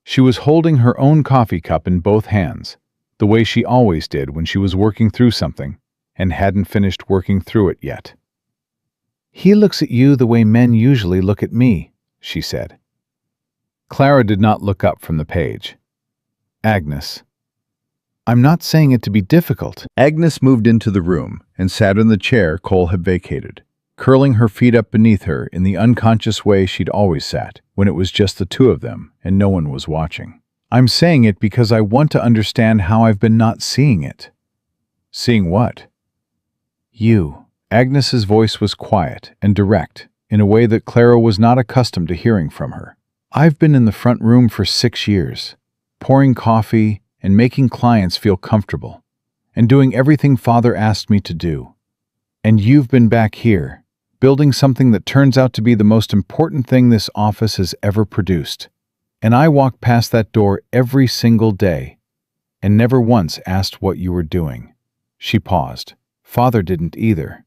She was holding her own coffee cup in both hands, the way she always did when she was working through something and hadn't finished working through it yet. "He looks at you the way men usually look at me," she said. Clara did not look up from the page. "Agnes, I'm not saying it to be difficult." Agnes moved into the room and sat in the chair Cole had vacated, curling her feet up beneath her in the unconscious way she'd always sat when it was just the two of them and no one was watching. "I'm saying it because I want to understand how I've been not seeing it." "Seeing what?" "You." Agnes's voice was quiet and direct in a way that Clara was not accustomed to hearing from her. "I've been in the front room for 6 years, pouring coffee and making clients feel comfortable, and doing everything Father asked me to do. And you've been back here, building something that turns out to be the most important thing this office has ever produced. And I walk past that door every single day, and never once asked what you were doing." She paused. "Father didn't either."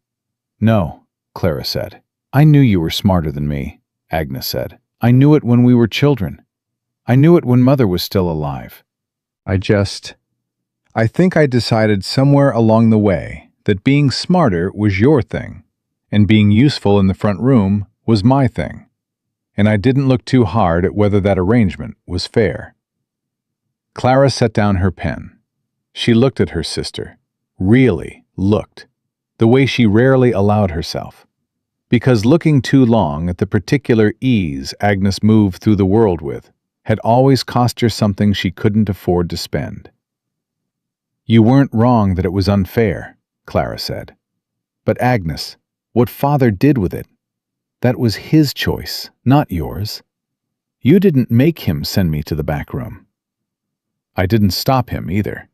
"No," Clara said. "I knew you were smarter than me," Agnes said. I knew it when we were children. I knew it when Mother was still alive. I think I decided somewhere along the way that being smarter was your thing, and being useful in the front room was my thing, and I didn't look too hard at whether that arrangement was fair." Clara set down her pen. She looked at her sister, really looked, the way she rarely allowed herself, because looking too long at the particular ease Agnes moved through the world with had always cost her something she couldn't afford to spend. "You weren't wrong that it was unfair," Clara said. "But Agnes, what Father did with it, that was his choice, not yours. You didn't make him send me to the back room. I didn't stop him either.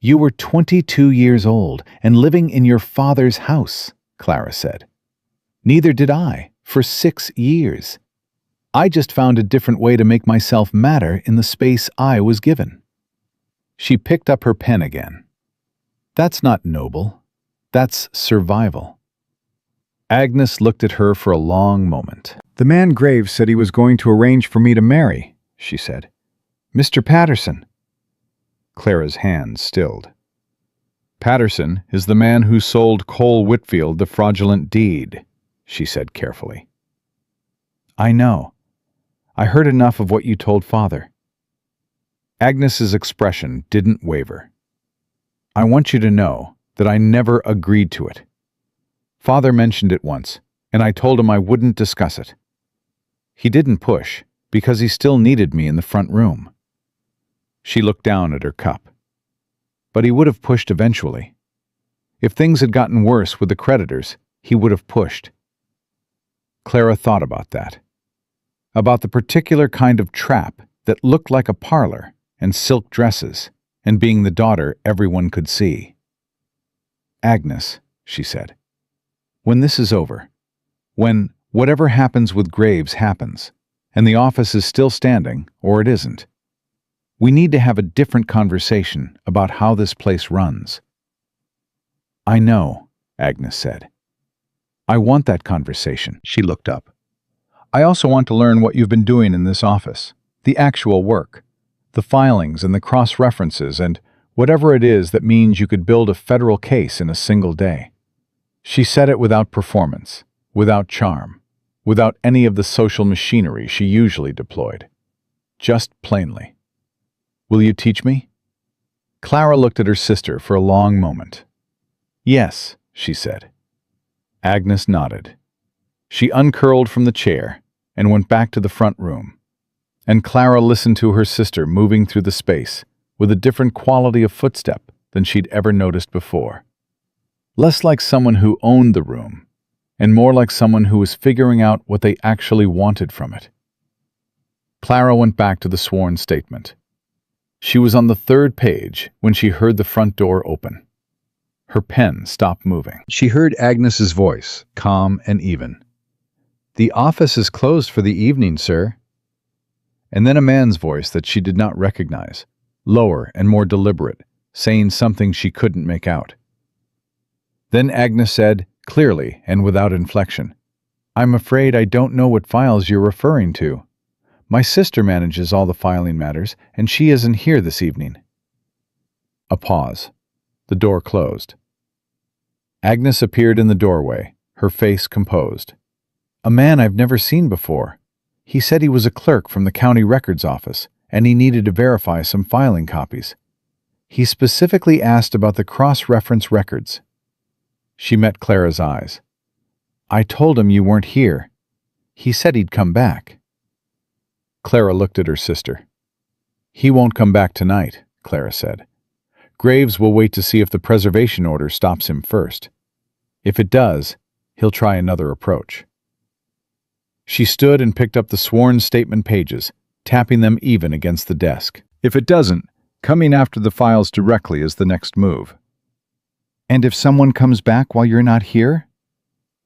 You were 22 years old and living in your father's house," Clara said. "Neither did I, for 6 years. I just found a different way to make myself matter in the space I was given." She picked up her pen again. "That's not noble. That's survival." Agnes looked at her for a long moment. "The man Graves said he was going to arrange for me to marry," she said. "Mr. Patterson." Clara's hand stilled. "Patterson is the man who sold Cole Whitfield the fraudulent deed," she said carefully. "I know. I heard enough of what you told Father." Agnes's expression didn't waver. "I want you to know that I never agreed to it. Father mentioned it once, and I told him I wouldn't discuss it. He didn't push, because he still needed me in the front room." She looked down at her cup. "But he would have pushed eventually. If things had gotten worse with the creditors, he would have pushed." Clara thought about that. About the particular kind of trap that looked like a parlor and silk dresses, and being the daughter everyone could see. "Agnes," she said, "when this is over, when whatever happens with Graves happens, and the office is still standing, or it isn't, we need to have a different conversation about how this place runs." "I know," Agnes said. "I want that conversation." She looked up. "I also want to learn what you've been doing in this office, the actual work, the filings and the cross-references and whatever it is that means you could build a federal case in a single day." She said it without performance, without charm, without any of the social machinery she usually deployed. Just plainly. "Will you teach me?" Clara looked at her sister for a long moment. "Yes," she said. Agnes nodded. She uncurled from the chair and went back to the front room, and Clara listened to her sister moving through the space with a different quality of footstep than she'd ever noticed before. Less like someone who owned the room, and more like someone who was figuring out what they actually wanted from it. Clara went back to the sworn statement. She was on the 3rd page when she heard the front door open. Her pen stopped moving. She heard Agnes's voice, calm and even. "The office is closed for the evening, sir." And then a man's voice that she did not recognize, lower and more deliberate, saying something she couldn't make out. Then Agnes said, clearly and without inflection, "I'm afraid I don't know what files you're referring to. My sister manages all the filing matters, and she isn't here this evening." A pause. The door closed. Agnes appeared in the doorway, her face composed. "A man I've never seen before. He said he was a clerk from the county records office, and he needed to verify some filing copies. He specifically asked about the cross-reference records." She met Clara's eyes. "I told him you weren't here. He said he'd come back." Clara looked at her sister. "He won't come back tonight," Clara said. "Graves will wait to see if the preservation order stops him first. If it does, he'll try another approach." She stood and picked up the sworn statement pages, tapping them even against the desk. "If it doesn't, coming after the files directly is the next move." "And if someone comes back while you're not here?"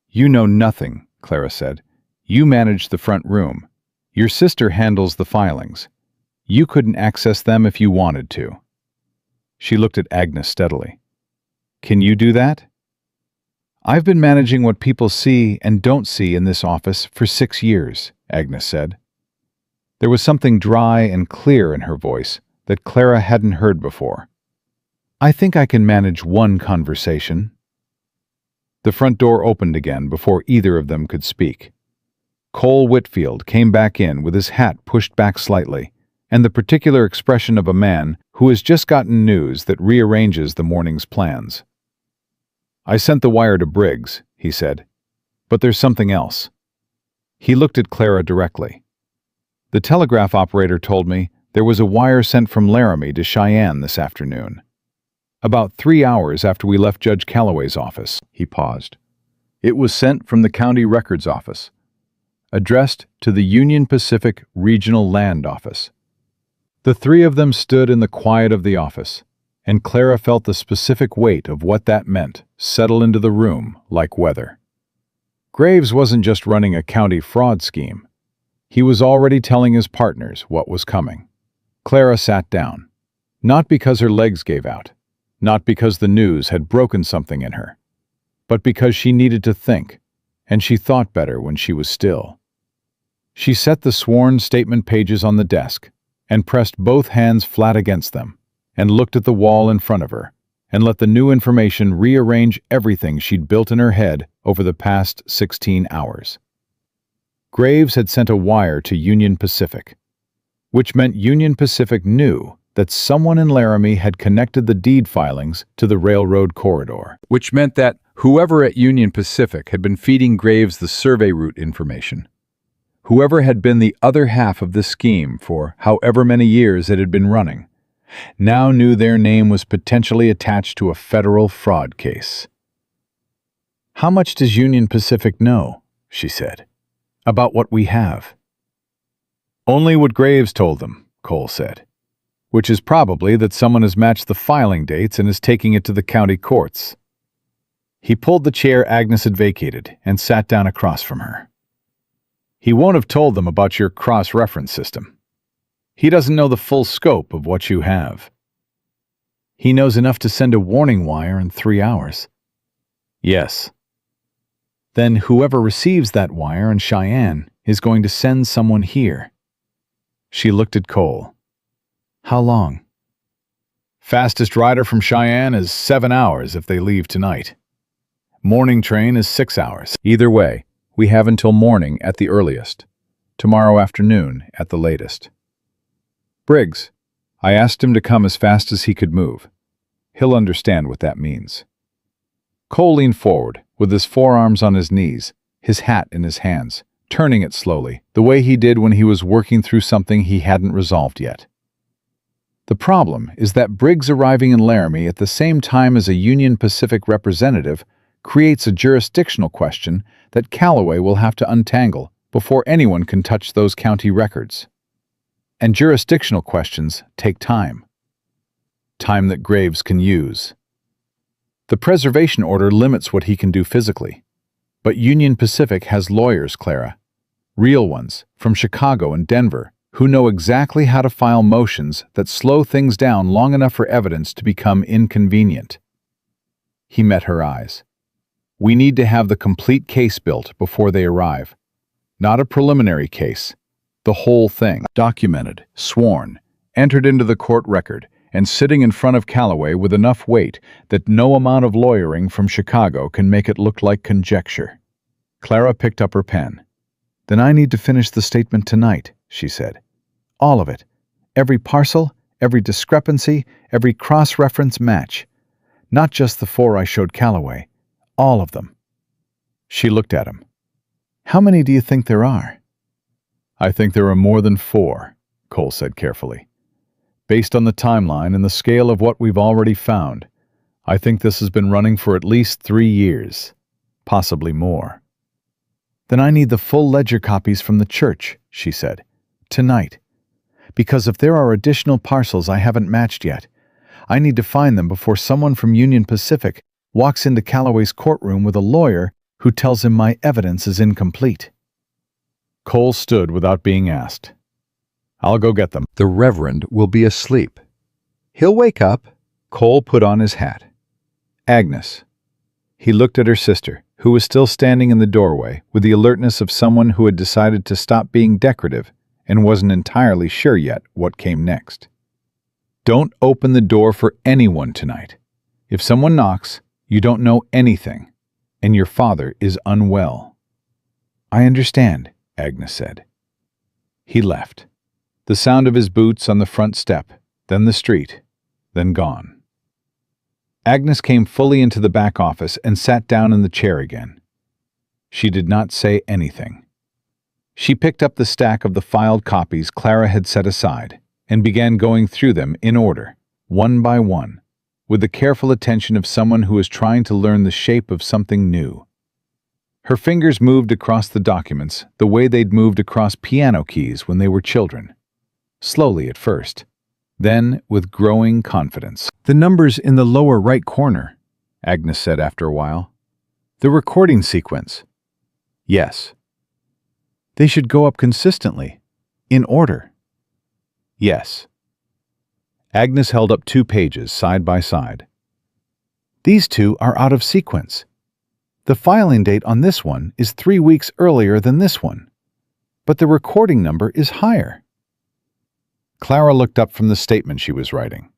"You know nothing," Clara said. "You manage the front room. Your sister handles the filings. You couldn't access them if you wanted to." She looked at Agnes steadily. "Can you do that?" "I've been managing what people see and don't see in this office for 6 years," Agnes said. There was something dry and clear in her voice that Clara hadn't heard before. I think I can manage one conversation. The front door opened again before either of them could speak. Cole Whitfield came back in with his hat pushed back slightly, and the particular expression of a man who has just gotten news that rearranges the morning's plans. I sent the wire to Briggs, he said, but there's something else. He looked at Clara directly. The telegraph operator told me there was a wire sent from Laramie to Cheyenne this afternoon. About 3 hours after we left Judge Calloway's office, he paused. It was sent from the county records office, addressed to the Union Pacific Regional Land Office. The three of them stood in the quiet of the office, and Clara felt the specific weight of what that meant settle into the room like weather. Graves wasn't just running a county fraud scheme. He was already telling his partners what was coming. Clara sat down, not because her legs gave out, not because the news had broken something in her, but because she needed to think, and she thought better when she was still. She set the sworn statement pages on the desk and pressed both hands flat against them and looked at the wall in front of her and let the new information rearrange everything she'd built in her head over the past 16 hours. Graves had sent a wire to Union Pacific, which meant Union Pacific knew that someone in Laramie had connected the deed filings to the railroad corridor, which meant that whoever at Union Pacific had been feeding Graves the survey route information, whoever had been the other half of the scheme for however many years it had been running, now knew their name was potentially attached to a federal fraud case. How much does Union Pacific know, she said, about what we have? Only what Graves told them, Cole said, which is probably that someone has matched the filing dates and is taking it to the county courts. He pulled the chair Agnes had vacated and sat down across from her. He won't have told them about your cross-reference system. He doesn't know the full scope of what you have. He knows enough to send a warning wire in 3 hours. Yes. Then whoever receives that wire in Cheyenne is going to send someone here. She looked at Cole. How long? Fastest rider from Cheyenne is 7 hours if they leave tonight. Morning train is 6 hours. Either way, we have until morning at the earliest. Tomorrow afternoon at the latest. Briggs, I asked him to come as fast as he could move. He'll understand what that means. Cole leaned forward, with his forearms on his knees, his hat in his hands, turning it slowly, the way he did when he was working through something he hadn't resolved yet. The problem is that Briggs arriving in Laramie at the same time as a Union Pacific representative creates a jurisdictional question that Calloway will have to untangle before anyone can touch those county records. And jurisdictional questions take time. Time that Graves can use. The preservation order limits what he can do physically. But Union Pacific has lawyers, Clara. Real ones, from Chicago and Denver, who know exactly how to file motions that slow things down long enough for evidence to become inconvenient. He met her eyes. We need to have the complete case built before they arrive. Not a preliminary case. The whole thing, documented, sworn, entered into the court record, and sitting in front of Calloway with enough weight that no amount of lawyering from Chicago can make it look like conjecture. Clara picked up her pen. Then I need to finish the statement tonight, she said. All of it. Every parcel, every discrepancy, every cross-reference match. Not just the 4 I showed Calloway. All of them. She looked at him. How many do you think there are? I think there are more than 4, Cole said carefully. Based on the timeline and the scale of what we've already found, I think this has been running for at least 3 years, possibly more. Then I need the full ledger copies from the church, she said, tonight. Because if there are additional parcels I haven't matched yet, I need to find them before someone from Union Pacific walks into Calloway's courtroom with a lawyer who tells him my evidence is incomplete. Cole stood without being asked. I'll go get them. The Reverend will be asleep. He'll wake up. Cole put on his hat. Agnes. He looked at her sister, who was still standing in the doorway with the alertness of someone who had decided to stop being decorative and wasn't entirely sure yet what came next. Don't open the door for anyone tonight. If someone knocks, you don't know anything, and your father is unwell. I understand, Agnes said. He left. The sound of his boots on the front step, then the street, then gone. Agnes came fully into the back office and sat down in the chair again. She did not say anything. She picked up the stack of the filed copies Clara had set aside and began going through them in order, one by one, with the careful attention of someone who is trying to learn the shape of something new. Her fingers moved across the documents the way they'd moved across piano keys when they were children. Slowly at first, then with growing confidence. The numbers in the lower right corner, Agnes said after a while. The recording sequence. Yes. They should go up consistently, in order. Yes. Agnes held up 2 pages side by side. These 2 are out of sequence. The filing date on this one is 3 weeks earlier than this one, but the recording number is higher. Clara looked up from the statement she was writing.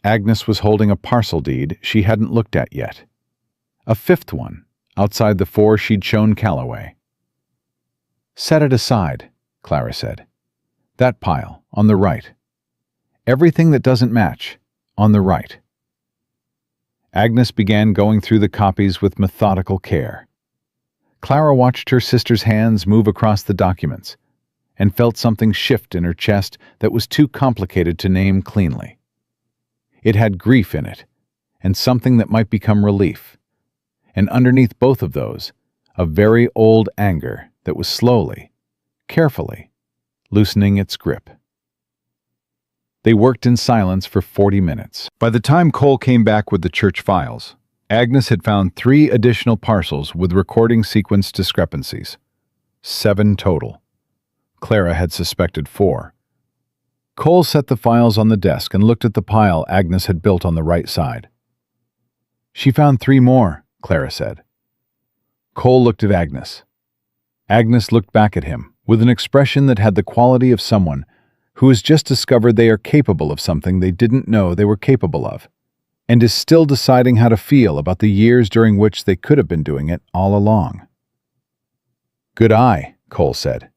Agnes was holding a parcel deed she hadn't looked at yet. A 5th one, outside the 4 she'd shown Calloway. Set it aside, Clara said. That pile, on the right. Everything that doesn't match, on the right. Agnes began going through the copies with methodical care. Clara watched her sister's hands move across the documents and felt something shift in her chest that was too complicated to name cleanly. It had grief in it, and something that might become relief. And underneath both of those, a very old anger that was slowly, carefully, loosening its grip. They worked in silence for 40 minutes. By the time Cole came back with the church files, Agnes had found 3 additional parcels with recording sequence discrepancies. 7 total. Clara had suspected 4. Cole set the files on the desk and looked at the pile Agnes had built on the right side. She found 3 more, Clara said. Cole looked at Agnes. Agnes looked back at him with an expression that had the quality of someone who has just discovered they are capable of something they didn't know they were capable of, and is still deciding how to feel about the years during which they could have been doing it all along. Good eye, Cole said.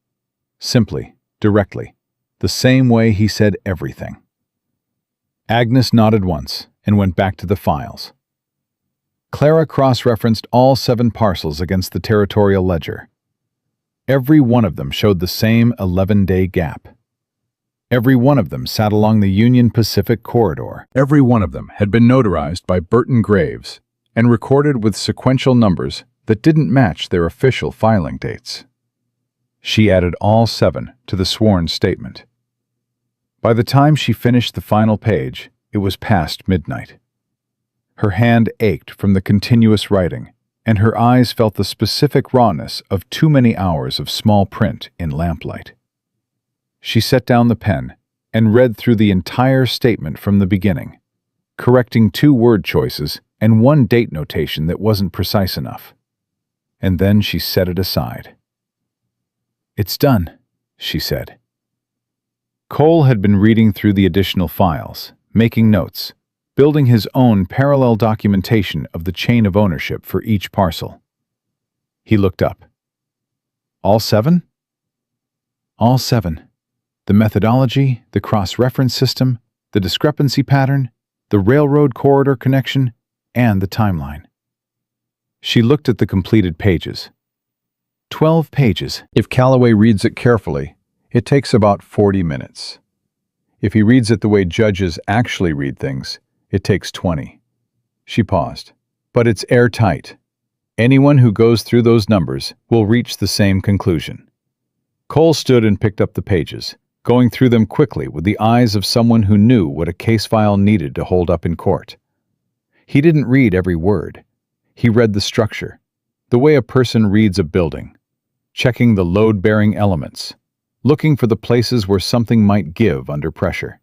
Simply, directly, the same way he said everything. Agnes nodded once and went back to the files. Clara cross-referenced all 7 parcels against the territorial ledger. Every one of them showed the same 11-day gap. Every one of them sat along the Union Pacific corridor. Every one of them had been notarized by Burton Graves and recorded with sequential numbers that didn't match their official filing dates. She added all 7 to the sworn statement. By the time she finished the final page, it was past midnight. Her hand ached from the continuous writing, and her eyes felt the specific rawness of too many hours of small print in lamplight. She set down the pen and read through the entire statement from the beginning, correcting 2 word choices and 1 date notation that wasn't precise enough. And then she set it aside. It's done, she said. Cole had been reading through the additional files, making notes, building his own parallel documentation of the chain of ownership for each parcel. He looked up. All 7? All 7. The methodology, the cross-reference system, the discrepancy pattern, the railroad corridor connection, and the timeline. She looked at the completed pages. 12 pages. If Calloway reads it carefully, it takes about 40 minutes. If he reads it the way judges actually read things, it takes 20. She paused. But it's airtight. Anyone who goes through those numbers will reach the same conclusion. Cole stood and picked up the pages, going through them quickly with the eyes of someone who knew what a case file needed to hold up in court. He didn't read every word. He read the structure, the way a person reads a building, checking the load-bearing elements, looking for the places where something might give under pressure.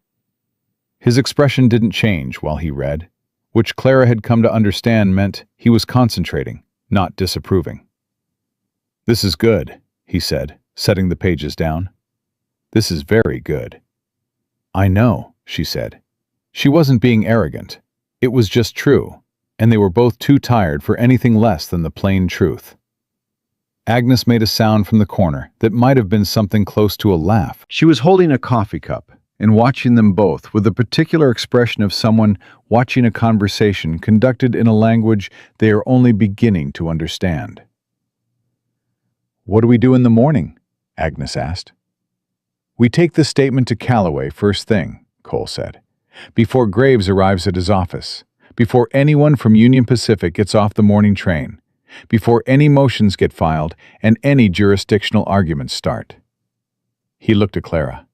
His expression didn't change while he read, which Clara had come to understand meant he was concentrating, not disapproving. "This is good," he said, setting the pages down. "This is very good." "I know," she said. She wasn't being arrogant. It was just true, and they were both too tired for anything less than the plain truth. Agnes made a sound from the corner that might have been something close to a laugh. She was holding a coffee cup and watching them both with the particular expression of someone watching a conversation conducted in a language they are only beginning to understand. "What do we do in the morning?" Agnes asked. "We take the statement to Calloway first thing," Cole said, "before Graves arrives at his office, before anyone from Union Pacific gets off the morning train, before any motions get filed and any jurisdictional arguments start." He looked at Clara.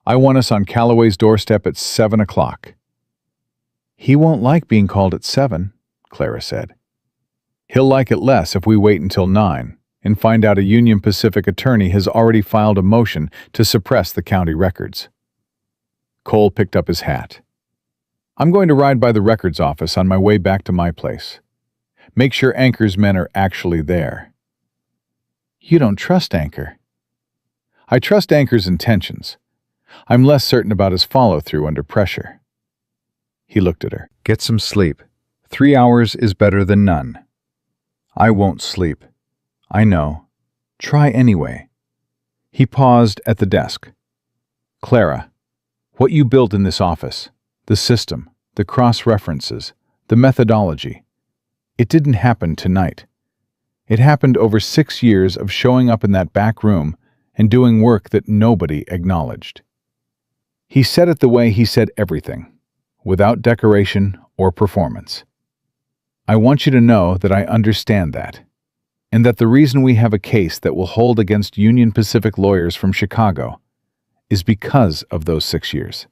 "I want us on Calloway's doorstep at 7 o'clock. "He won't like being called at 7, Clara said. "He'll like it less if we wait until 9 and find out a Union Pacific attorney has already filed a motion to suppress the county records." Cole picked up his hat. "I'm going to ride by the records office on my way back to my place. Make sure Anchor's men are actually there." "You don't trust Anchor." "I trust Anchor's intentions. I'm less certain about his follow-through under pressure." He looked at her. "Get some sleep. 3 hours is better than none." "I won't sleep." "I know. Try anyway." He paused at the desk. "Clara, what you built in this office, the system, the cross-references, the methodology, it didn't happen tonight. It happened over 6 years of showing up in that back room and doing work that nobody acknowledged." He said it the way he said everything, without decoration or performance. "I want you to know that I understand that, and that the reason we have a case that will hold against Union Pacific lawyers from Chicago is because of those 6 years."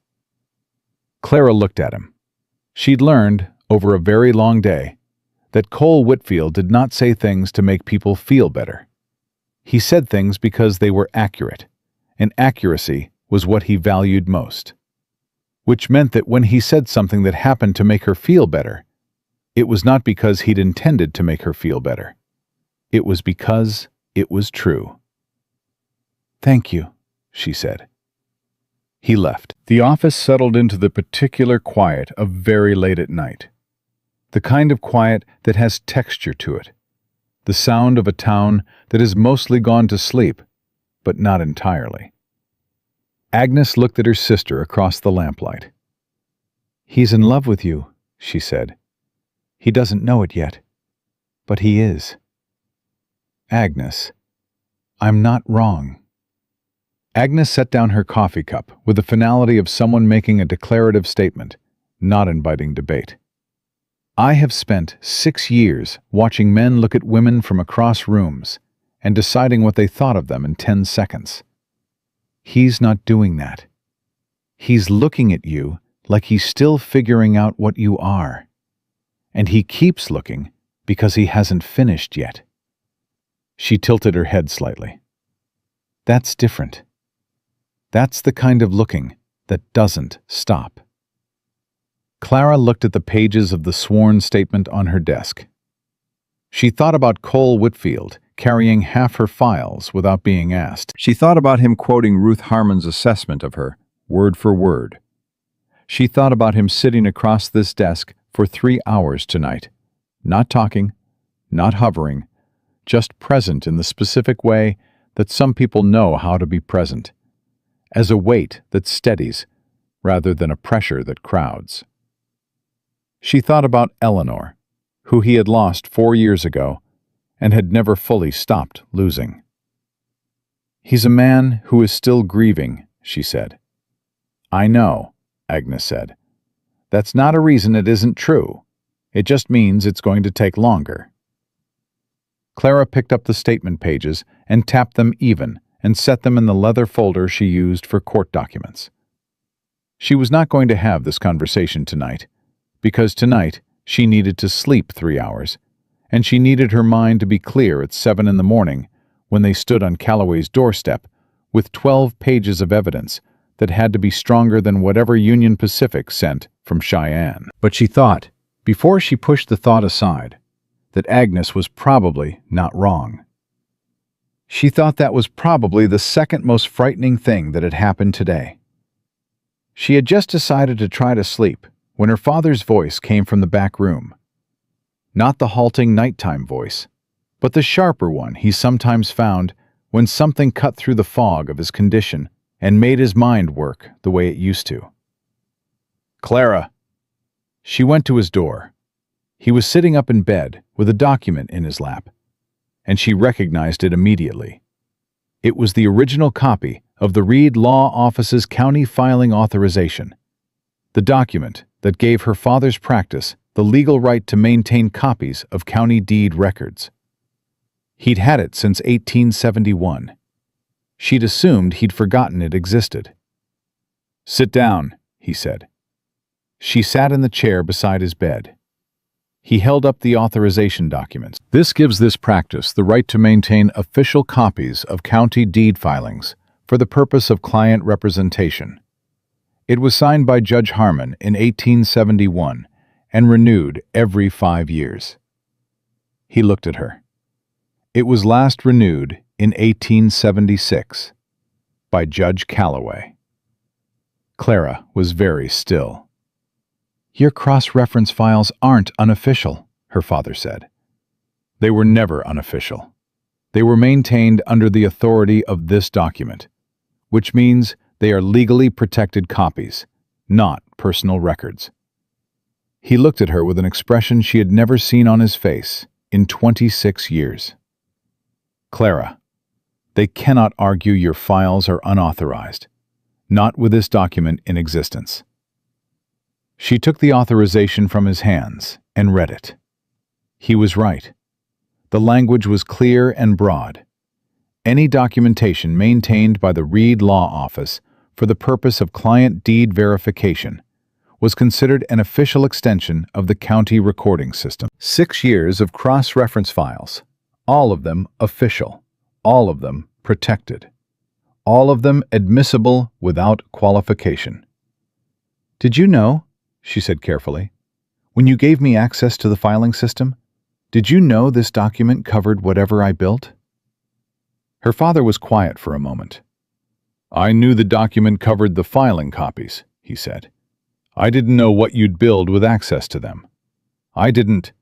Clara looked at him. She'd learned, over a very long day, that Cole Whitfield did not say things to make people feel better. He said things because they were accurate, and accuracy was what he valued most. Which meant that when he said something that happened to make her feel better, it was not because he'd intended to make her feel better. It was because it was true. "Thank you," she said. He left. The office settled into the particular quiet of very late at night. The kind of quiet that has texture to it. The sound of a town that has mostly gone to sleep, but not entirely. Agnes looked at her sister across the lamplight. "He's in love with you," she said. "He doesn't know it yet, but he is." "Agnes, I'm not wrong." Agnes set down her coffee cup with the finality of someone making a declarative statement, not inviting debate. "I have spent 6 years watching men look at women from across rooms and deciding what they thought of them in 10 seconds. He's not doing that. He's looking at you like he's still figuring out what you are. And he keeps looking because he hasn't finished yet." She tilted her head slightly. "That's different. That's the kind of looking that doesn't stop." Clara looked at the pages of the sworn statement on her desk. She thought about Cole Whitfield carrying half her files without being asked. She thought about him quoting Ruth Harmon's assessment of her, word for word. She thought about him sitting across this desk for 3 hours tonight, not talking, not hovering, just present in the specific way that some people know how to be present, as a weight that steadies rather than a pressure that crowds. She thought about Eleanor, who he had lost 4 years ago and had never fully stopped losing. "He's a man who is still grieving," she said. "I know," Agnes said. "That's not a reason it isn't true. It just means it's going to take longer." Clara picked up the statement pages and tapped them even and set them in the leather folder she used for court documents. She was not going to have this conversation tonight, because tonight she needed to sleep 3 hours, and she needed her mind to be clear at 7 in the morning when they stood on Calloway's doorstep with 12 pages of evidence that had to be stronger than whatever Union Pacific sent from Cheyenne. But she thought, before she pushed the thought aside, that Agnes was probably not wrong. She thought that was probably the second most frightening thing that had happened today. She had just decided to try to sleep when her father's voice came from the back room. Not the halting nighttime voice, but the sharper one he sometimes found when something cut through the fog of his condition and made his mind work the way it used to. "Clara." She went to his door. He was sitting up in bed with a document in his lap, and she recognized it immediately. It was the original copy of the Reed Law Office's county filing authorization, the document that gave her father's practice the legal right to maintain copies of county deed records. He'd had it since 1871. She'd assumed he'd forgotten it existed. "Sit down," he said. She sat in the chair beside his bed. He held up the authorization documents. "This gives this practice the right to maintain official copies of county deed filings for the purpose of client representation. It was signed by Judge Harmon in 1871 and renewed every 5 years. He looked at her. It was last renewed in 1876 by Judge Calloway. Clara was very still. "Your cross-reference files aren't unofficial," her father said. "They were never unofficial. They were maintained under the authority of this document, which means they are legally protected copies, not personal records." He looked at her with an expression she had never seen on his face in 26 years. "Clara, they cannot argue your files are unauthorized, not with this document in existence." She took the authorization from his hands and read it. He was right. The language was clear and broad. Any documentation maintained by the Reed Law Office for the purpose of client deed verification was considered an official extension of the county recording system. 6 years of cross-reference files, all of them official, all of them protected, all of them admissible without qualification. "Did you know," she said carefully, "when you gave me access to the filing system, did you know this document covered whatever I built?" Her father was quiet for a moment. "I knew the document covered the filing copies," he said. "I didn't know what you'd build with access to them. I didn't—"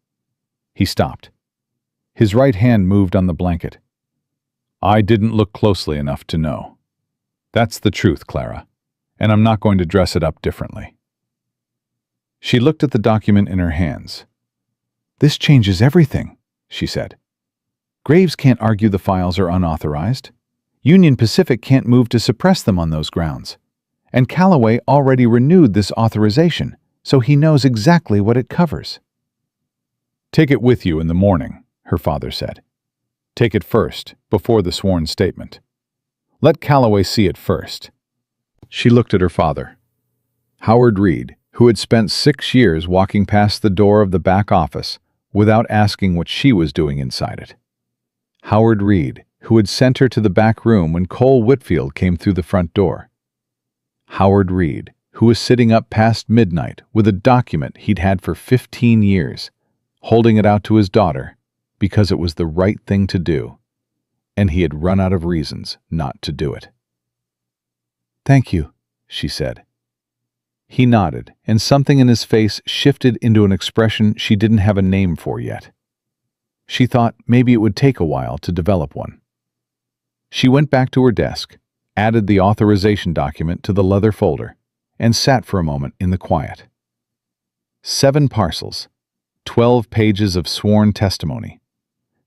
He stopped. His right hand moved on the blanket. "I didn't look closely enough to know. That's the truth, Clara, and I'm not going to dress it up differently." She looked at the document in her hands. "This changes everything," she said. "Graves can't argue the files are unauthorized. Union Pacific can't move to suppress them on those grounds. And Calloway already renewed this authorization, so he knows exactly what it covers." "Take it with you in the morning," her father said. "Take it first, before the sworn statement. Let Calloway see it first." She looked at her father. Howard Reed, who had spent 6 years walking past the door of the back office without asking what she was doing inside it. Howard Reed, who had sent her to the back room when Cole Whitfield came through the front door. Howard Reed, who was sitting up past midnight with a document he'd had for 15 years, holding it out to his daughter because it was the right thing to do, and he had run out of reasons not to do it. "Thank you," she said. He nodded, and something in his face shifted into an expression she didn't have a name for yet. She thought maybe it would take a while to develop one. She went back to her desk, added the authorization document to the leather folder, and sat for a moment in the quiet. 7 parcels, 12 pages of sworn testimony,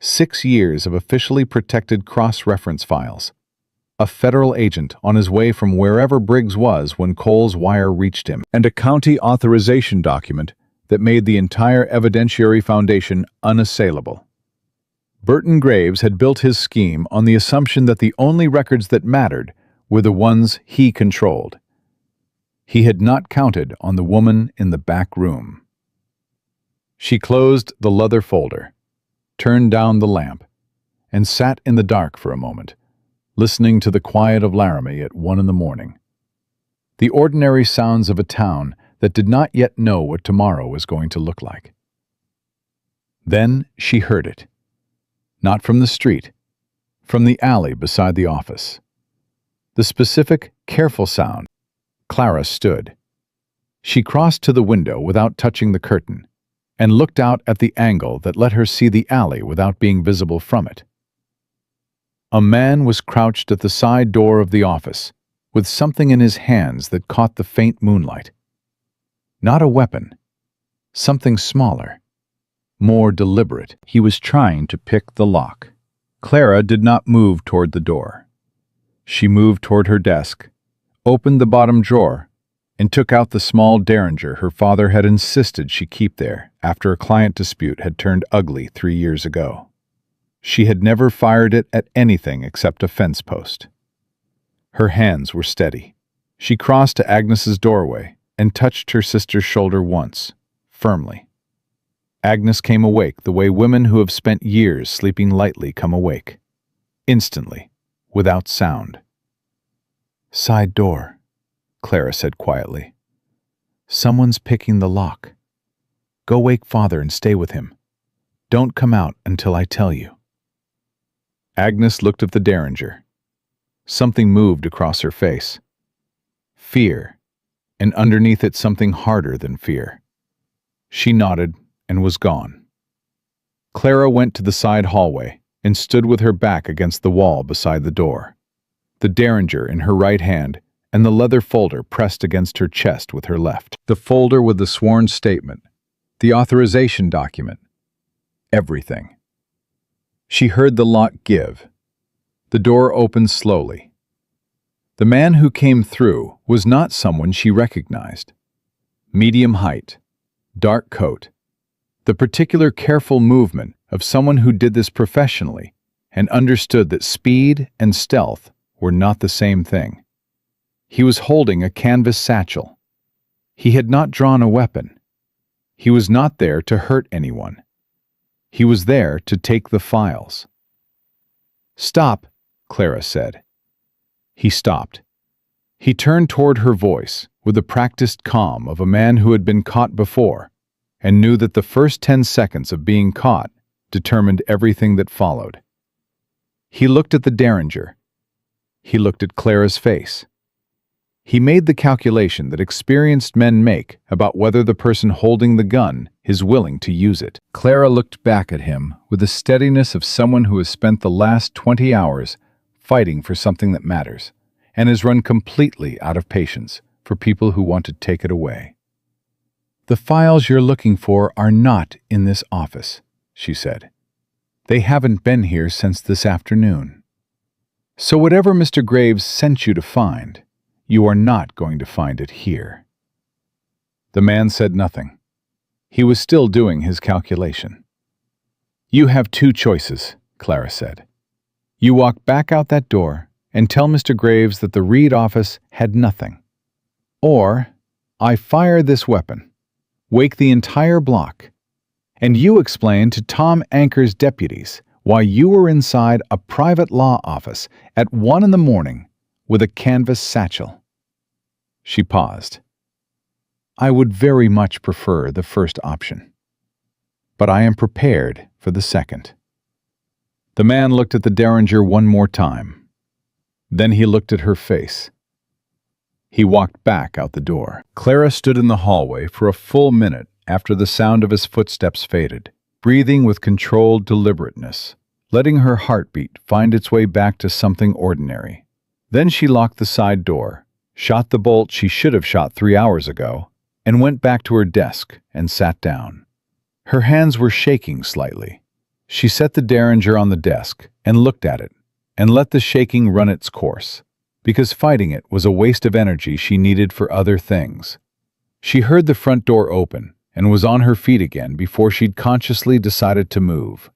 6 years of officially protected cross-reference files, a federal agent on his way from wherever Briggs was when Cole's wire reached him, and a county authorization document that made the entire evidentiary foundation unassailable. Burton Graves had built his scheme on the assumption that the only records that mattered were the ones he controlled. He had not counted on the woman in the back room. She closed the leather folder, turned down the lamp, and sat in the dark for a moment, listening to the quiet of Laramie at 1 a.m. The ordinary sounds of a town that did not yet know what tomorrow was going to look like. Then she heard it. Not from the street, from the alley beside the office. The specific, careful sound. Clara stood. She crossed to the window without touching the curtain, and looked out at the angle that let her see the alley without being visible from it. A man was crouched at the side door of the office, with something in his hands that caught the faint moonlight. Not a weapon. Something smaller, more deliberate. He was trying to pick the lock. Clara did not move toward the door. She moved toward her desk, opened the bottom drawer, and took out the small derringer her father had insisted she keep there after a client dispute had turned ugly 3 years ago. She had never fired it at anything except a fence post. Her hands were steady. She crossed to Agnes's doorway and touched her sister's shoulder once, firmly. Agnes came awake the way women who have spent years sleeping lightly come awake. Instantly, without sound. "Side door," Clara said quietly. "Someone's picking the lock. Go wake father and stay with him. Don't come out until I tell you." Agnes looked at the derringer. Something moved across her face. Fear, and underneath it something harder than fear. She nodded and was gone. Clara went to the side hallway and stood with her back against the wall beside the door, the derringer in her right hand and the leather folder pressed against her chest with her left. The folder with the sworn statement, the authorization document, everything. She heard the lock give. The door opened slowly. The man who came through was not someone she recognized. Medium height, dark coat, the particular careful movement of someone who did this professionally and understood that speed and stealth were not the same thing. He was holding a canvas satchel. He had not drawn a weapon. He was not there to hurt anyone. He was there to take the files. "Stop," Clara said. He stopped. He turned toward her voice with the practiced calm of a man who had been caught before and knew that the first 10 seconds of being caught determined everything that followed. He looked at the derringer. He looked at Clara's face. He made the calculation that experienced men make about whether the person holding the gun is willing to use it. Clara looked back at him with the steadiness of someone who has spent the last 20 hours fighting for something that matters and has run completely out of patience for people who want to take it away. "The files you're looking for are not in this office," she said. "They haven't been here since this afternoon. So whatever Mr. Graves sent you to find, you are not going to find it here." The man said nothing. He was still doing his calculation. "You have 2 choices," Clara said. "You walk back out that door and tell Mr. Graves that the Reed office had nothing. Or, I fire this weapon, wake the entire block, and you explain to Tom Anker's deputies why you were inside a private law office at 1 in the morning with a canvas satchel." She paused. "I would very much prefer the first option, but I am prepared for the second." The man looked at the derringer one more time. Then he looked at her face. He walked back out the door. Clara stood in the hallway for a full minute after the sound of his footsteps faded, breathing with controlled deliberateness, letting her heartbeat find its way back to something ordinary. Then she locked the side door, shot the bolt she should have shot 3 hours ago, and went back to her desk and sat down. Her hands were shaking slightly. She set the derringer on the desk and looked at it, and let the shaking run its course, because fighting it was a waste of energy she needed for other things. She heard the front door open and was on her feet again before she'd consciously decided to move.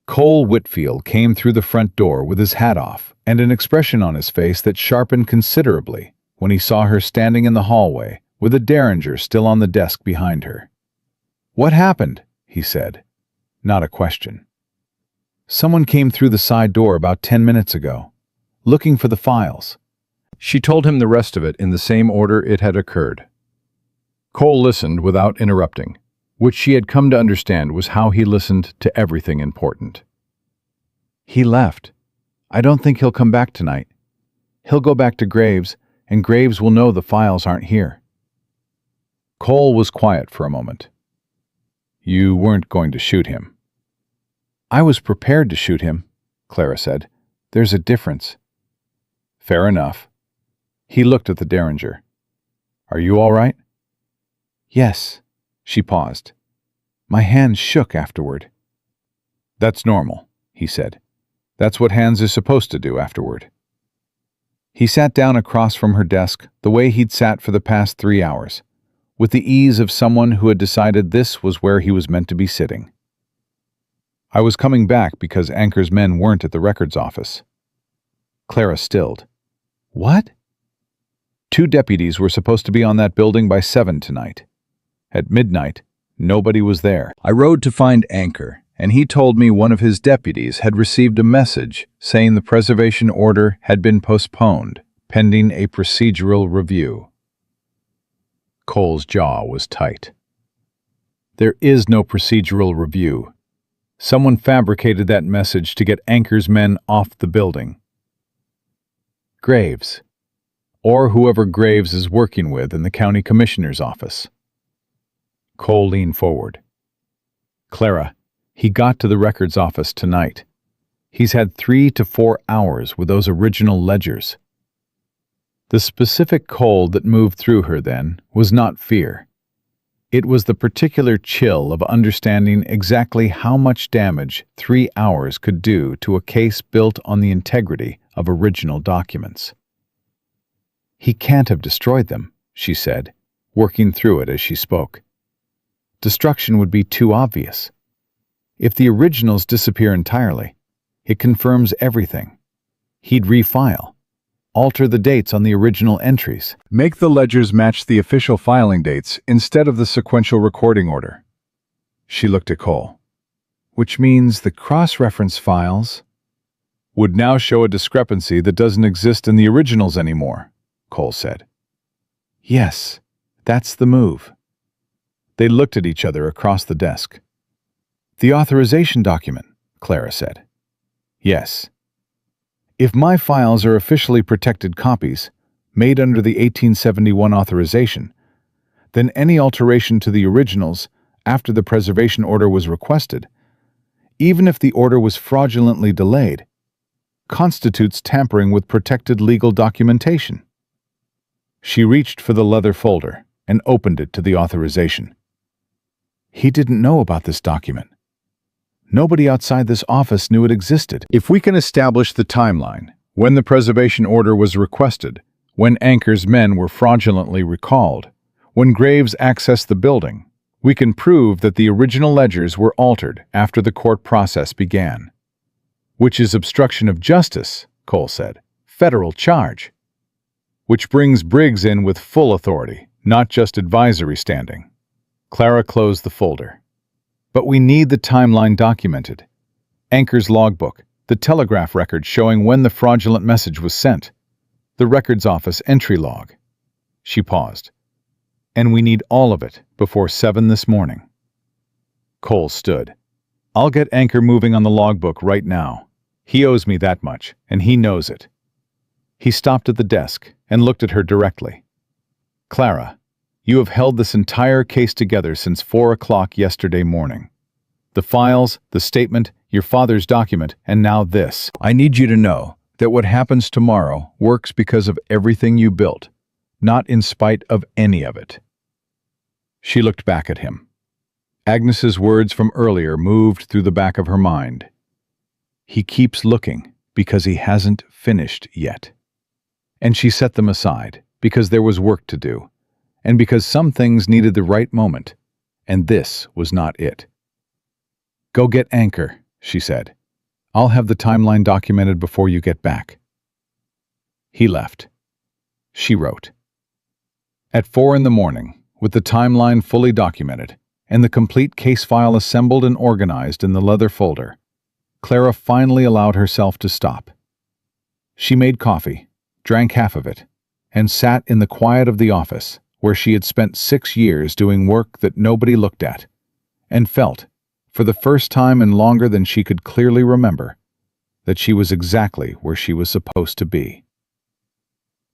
Cole Whitfield came through the front door with his hat off and an expression on his face that sharpened considerably when he saw her standing in the hallway with a derringer still on the desk behind her. "What happened?" he said. Not a question. "Someone came through the side door about 10 minutes ago, looking for the files." She told him the rest of it in the same order it had occurred. Cole listened without interrupting. which she had come to understand was how he listened to everything important. He left. I don't think he'll come back tonight. He'll go back to Graves, and Graves will know the files aren't here. Cole was quiet for a moment. You weren't going to shoot him. I was prepared to shoot him, Clara said. There's a difference. Fair enough. He looked at the Derringer. Are you all right? Yes. She paused. My hands shook afterward. That's normal, he said. That's what hands are supposed to do afterward. He sat down across from her desk the way he'd sat for the past 3 hours, with the ease of someone who had decided this was where he was meant to be sitting. I was coming back because Anchor's men weren't at the records office. Clara stilled. What? 2 deputies were supposed to be on that building by 7 tonight. At midnight, nobody was there. I rode to find Anchor, and he told me one of his deputies had received a message saying the preservation order had been postponed, pending a procedural review. Cole's jaw was tight. There is no procedural review. Someone fabricated that message to get Anchor's men off the building. Graves, or whoever Graves is working with in the county commissioner's office. Cole leaned forward. Clara, he got to the records office tonight. He's had 3 to 4 hours with those original ledgers. The specific cold that moved through her then was not fear. It was the particular chill of understanding exactly how much damage 3 hours could do to a case built on the integrity of original documents. He can't have destroyed them, she said, working through it as she spoke. Destruction would be too obvious. If the originals disappear entirely, it confirms everything. He'd refile, alter the dates on the original entries, make the ledgers match the official filing dates instead of the sequential recording order. She looked at Cole. Which means the cross-reference files would now show a discrepancy that doesn't exist in the originals anymore, Cole said. Yes, that's the move. They looked at each other across the desk. The authorization document, Clara said. Yes. If my files are officially protected copies, made under the 1871 authorization, then any alteration to the originals after the preservation order was requested, even if the order was fraudulently delayed, constitutes tampering with protected legal documentation. She reached for the leather folder and opened it to the authorization. He didn't know about this document. Nobody outside this office knew it existed. If we can establish the timeline, when the preservation order was requested, when Anchor's men were fraudulently recalled, when Graves accessed the building, we can prove that the original ledgers were altered after the court process began. Which is obstruction of justice, Cole said. Federal charge. Which brings Briggs in with full authority, not just advisory standing. Clara closed the folder. But we need the timeline documented. Anchor's logbook, the telegraph record showing when the fraudulent message was sent, the records office entry log. She paused. And we need all of it before 7 this morning. Cole stood. I'll get Anchor moving on the logbook right now. He owes me that much, and he knows it. He stopped at the desk and looked at her directly. Clara, you have held this entire case together since 4 o'clock yesterday morning. The files, the statement, your father's document, and now this. I need you to know that what happens tomorrow works because of everything you built, not in spite of any of it. She looked back at him. Agnes's words from earlier moved through the back of her mind. He keeps looking because he hasn't finished yet. And she set them aside because there was work to do, and because some things needed the right moment, and this was not it. Go get Anchor, she said. I'll have the timeline documented before you get back. He left. She wrote. At 4 in the morning, with the timeline fully documented, and the complete case file assembled and organized in the leather folder, Clara finally allowed herself to stop. She made coffee, drank half of it, and sat in the quiet of the office, where she had spent 6 years doing work that nobody looked at, and felt, for the first time in longer than she could clearly remember, that she was exactly where she was supposed to be.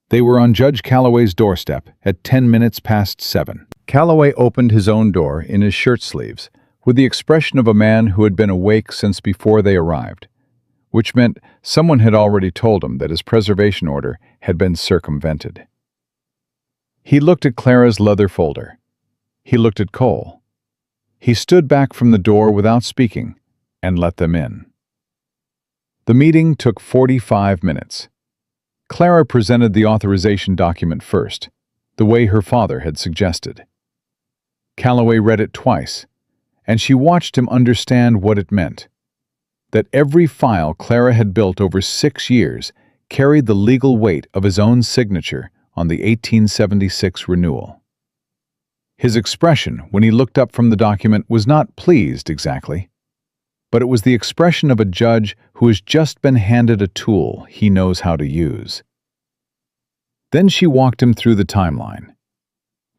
They were on Judge Calloway's doorstep at 10 minutes past 7. Calloway opened his own door in his shirt sleeves, with the expression of a man who had been awake since before they arrived, which meant someone had already told him that his preservation order had been circumvented. He looked at Clara's leather folder. He looked at Cole. He stood back from the door without speaking and let them in. The meeting took 45 minutes. Clara presented the authorization document first, the way her father had suggested. Calloway read it twice, and she watched him understand what it meant. That every file Clara had built over 6 years carried the legal weight of his own signature on the 1876 renewal. His expression when he looked up from the document was not pleased exactly, but it was the expression of a judge who has just been handed a tool he knows how to use. Then she walked him through the timeline.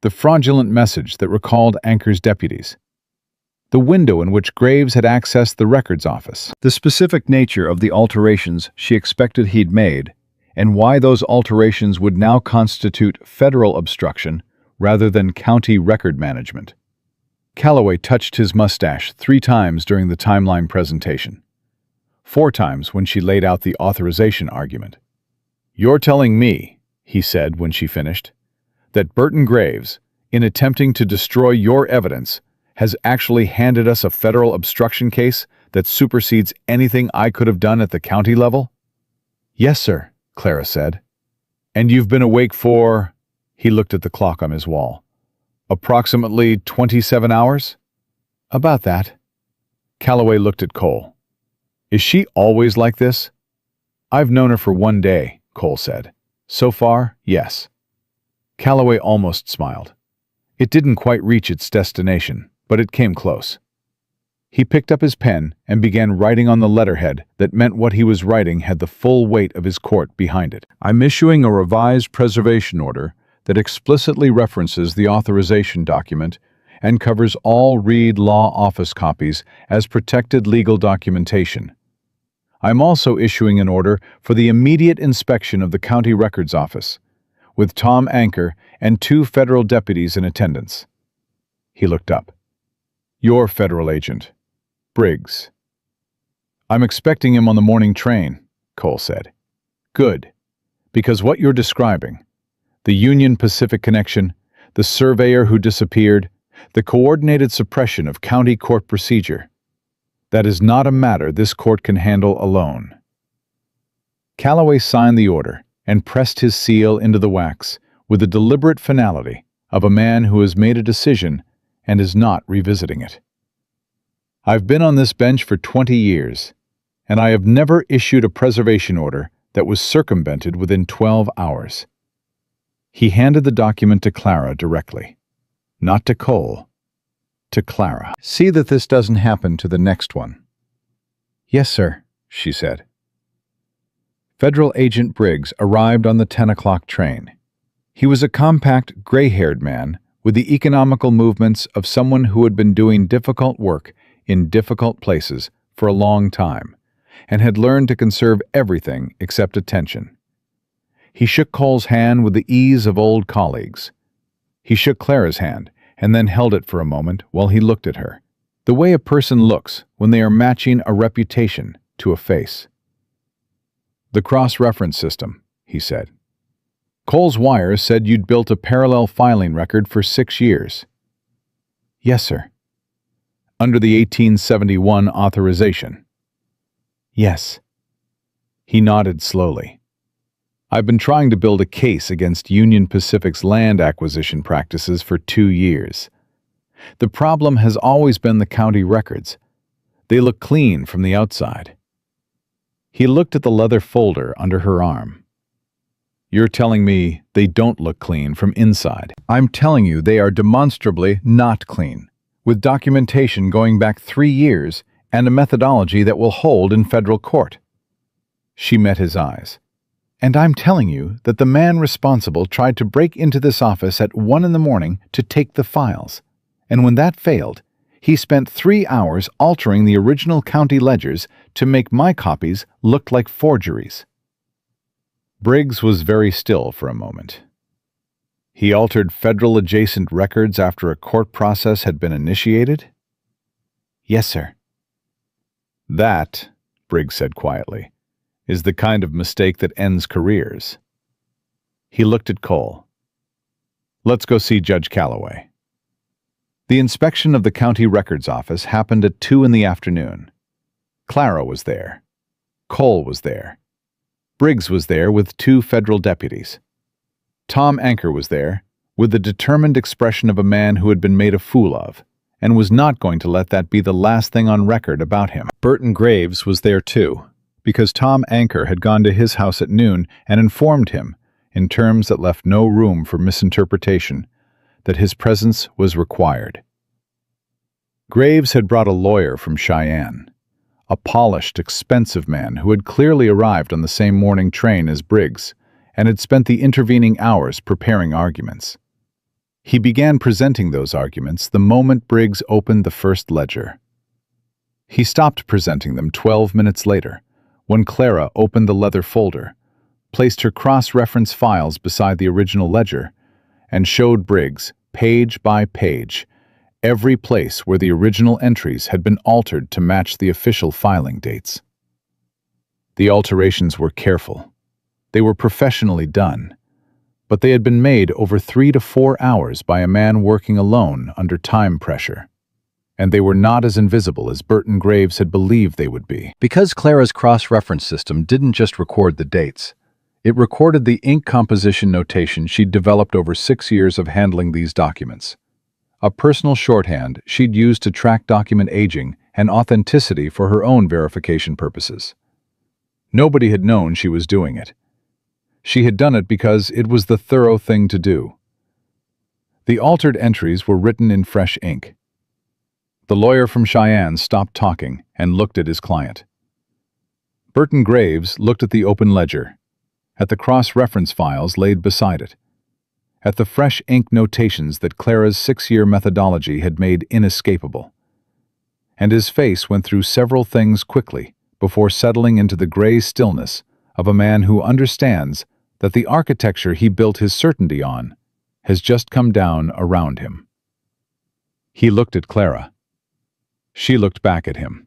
The fraudulent message that recalled Anker's deputies. The window in which Graves had accessed the records office. The specific nature of the alterations she expected he'd made, and why those alterations would now constitute federal obstruction rather than county record management. Calloway touched his mustache 3 times during the timeline presentation. 4 times when she laid out the authorization argument. "You're telling me," he said when she finished, "that Burton Graves, in attempting to destroy your evidence, has actually handed us a federal obstruction case that supersedes anything I could have done at the county level?" "Yes, sir," Clara said. "And you've been awake for," he looked at the clock on his wall, "approximately 27 hours?" "About that." Calloway looked at Cole. "Is she always like this?" "I've known her for 1 day," Cole said. "So far, yes." Calloway almost smiled. It didn't quite reach its destination, but it came close. He picked up his pen and began writing on the letterhead that meant what he was writing had the full weight of his court behind it. "I'm issuing a revised preservation order that explicitly references the authorization document and covers all Reed Law Office copies as protected legal documentation. I'm also issuing an order for the immediate inspection of the county records office, with Tom Anker and 2 federal deputies in attendance." He looked up. "Your federal agent, Briggs." "I'm expecting him on the morning train," Cole said. "Good, because what you're describing, the Union Pacific connection, the surveyor who disappeared, the coordinated suppression of county court procedure, that is not a matter this court can handle alone." Calloway signed the order and pressed his seal into the wax with the deliberate finality of a man who has made a decision and is not revisiting it. "I've been on this bench for 20 years, and I have never issued a preservation order that was circumvented within 12 hours. He handed the document to Clara directly. Not to Cole, to Clara. "See that this doesn't happen to the next one." "Yes, sir," she said. Federal Agent Briggs arrived on the 10 o'clock train. He was a compact, gray-haired man with the economical movements of someone who had been doing difficult work in difficult places for a long time, and had learned to conserve everything except attention. He shook Cole's hand with the ease of old colleagues. He shook Clara's hand, and then held it for a moment while he looked at her, the way a person looks when they are matching a reputation to a face. "The cross-reference system," he said. "Cole's wires said you'd built a parallel filing record for 6 years." "Yes, sir." "Under the 1871 authorization?" "Yes." He nodded slowly. "I've been trying to build a case against Union Pacific's land acquisition practices for 2 years. The problem has always been the county records. They look clean from the outside." He looked at the leather folder under her arm. "You're telling me they don't look clean from inside?" "I'm telling you they are demonstrably not clean, with documentation going back 3 years and a methodology that will hold in federal court." She met his eyes. "And I'm telling you that the man responsible tried to break into this office at 1 in the morning to take the files, and when that failed, He spent 3 hours altering the original county ledgers to make my copies look like forgeries. Briggs was very still for a moment. He altered federal-adjacent records after a court process had been initiated? Yes, sir. That, Briggs said quietly, is the kind of mistake that ends careers. He looked at Cole. Let's go see Judge Calloway. The inspection of the county records office happened at 2 in the afternoon. Clara was there. Cole was there. Briggs was there with 2 federal deputies. Tom Anker was there, with the determined expression of a man who had been made a fool of, and was not going to let that be the last thing on record about him. Burton Graves was there too, because Tom Anker had gone to his house at noon and informed him, in terms that left no room for misinterpretation, that his presence was required. Graves had brought a lawyer from Cheyenne, a polished, expensive man who had clearly arrived on the same morning train as Briggs and had spent the intervening hours preparing arguments. He began presenting those arguments the moment Briggs opened the first ledger. He stopped presenting them 12 minutes later, when Clara opened the leather folder, placed her cross-reference files beside the original ledger, and showed Briggs, page by page, every place where the original entries had been altered to match the official filing dates. The alterations were careful. They were professionally done, but they had been made over 3 to 4 hours by a man working alone under time pressure, and they were not as invisible as Burton Graves had believed they would be. Because Clara's cross-reference system didn't just record the dates, it recorded the ink composition notation she'd developed over 6 years of handling these documents, a personal shorthand she'd used to track document aging and authenticity for her own verification purposes. Nobody had known she was doing it. She had done it because it was the thorough thing to do. The altered entries were written in fresh ink. The lawyer from Cheyenne stopped talking and looked at his client. Burton Graves looked at the open ledger, at the cross-reference files laid beside it, at the fresh ink notations that Clara's 6-year methodology had made inescapable. And his face went through several things quickly before settling into the gray stillness of a man who understands that the architecture he built his certainty on has just come down around him. He looked at Clara. She looked back at him.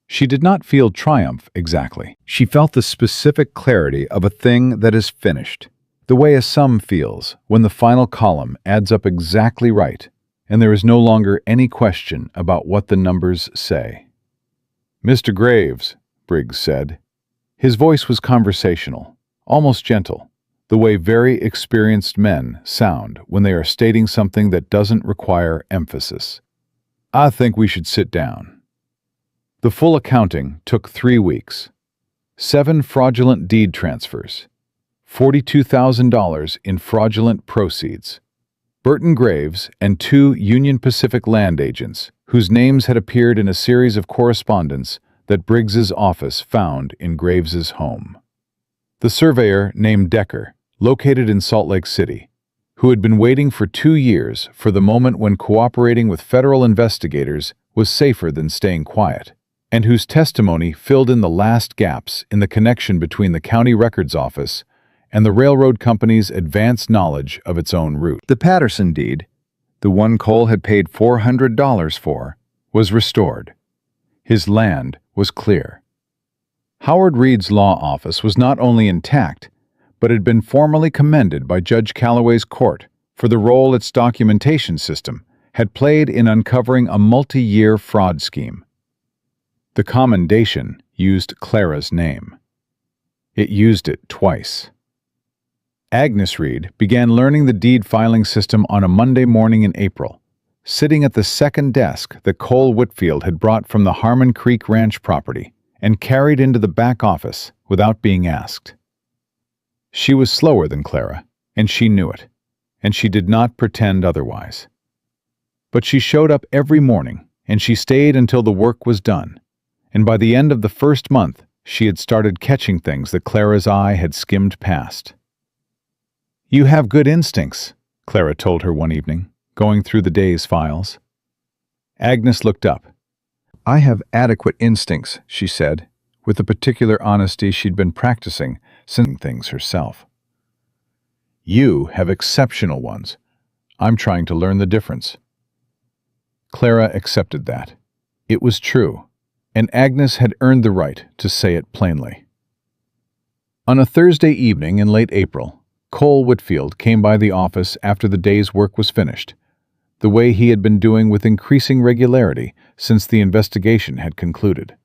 She did not feel triumph exactly. She felt the specific clarity of a thing that is finished, the way a sum feels when the final column adds up exactly right and there is no longer any question about what the numbers say. "Mr. Graves," Briggs said. His voice was conversational, almost gentle, the way very experienced men sound when they are stating something that doesn't require emphasis. "I think we should sit down." The full accounting took 3 weeks. 7 fraudulent deed transfers. $42,000 in fraudulent proceeds. Burton Graves and 2 Union Pacific land agents, whose names had appeared in a series of correspondence that Briggs's office found in Graves's home. The surveyor named Decker, located in Salt Lake City, who had been waiting for 2 years for the moment when cooperating with federal investigators was safer than staying quiet, and whose testimony filled in the last gaps in the connection between the county records office and the railroad company's advanced knowledge of its own route. The Patterson deed, the one Cole had paid $400 for, was restored. His land was clear. Howard Reed's law office was not only intact, but had been formally commended by Judge Calloway's court for the role its documentation system had played in uncovering a multi-year fraud scheme. The commendation used Clara's name. It used it twice. Agnes Reed began learning the deed filing system on a Monday morning in April, sitting at the second desk that Cole Whitfield had brought from the Harmon Creek Ranch property and carried into the back office without being asked. She was slower than Clara, and she knew it, and she did not pretend otherwise. But she showed up every morning, and she stayed until the work was done, and by the end of the first month, she had started catching things that Clara's eye had skimmed past. "You have good instincts," Clara told her one evening, going through the day's files. Agnes looked up. "I have adequate instincts," she said, with the particular honesty she'd been practicing since things herself. "You have exceptional ones. I'm trying to learn the difference." Clara accepted that. It was true, and Agnes had earned the right to say it plainly. On a Thursday evening in late April, Cole Whitfield came by the office after the day's work was finished, the way he had been doing with increasing regularity since the investigation had concluded.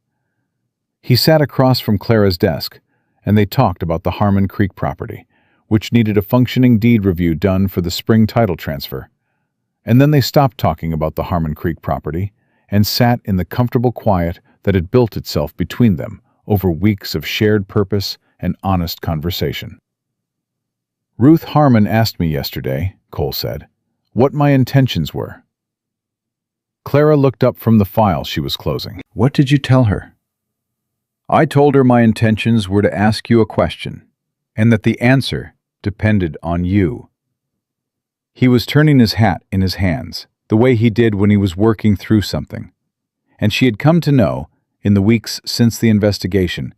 He sat across from Clara's desk, and they talked about the Harmon Creek property, which needed a functioning deed review done for the spring title transfer. And then they stopped talking about the Harmon Creek property and sat in the comfortable quiet that had built itself between them over weeks of shared purpose and honest conversation. "Ruth Harmon asked me yesterday," Cole said, "what my intentions were." Clara looked up from the file she was closing. "What did you tell her?" "I told her my intentions were to ask you a question, and that the answer depended on you." He was turning his hat in his hands, the way he did when he was working through something. And she had come to know, in the weeks since the investigation,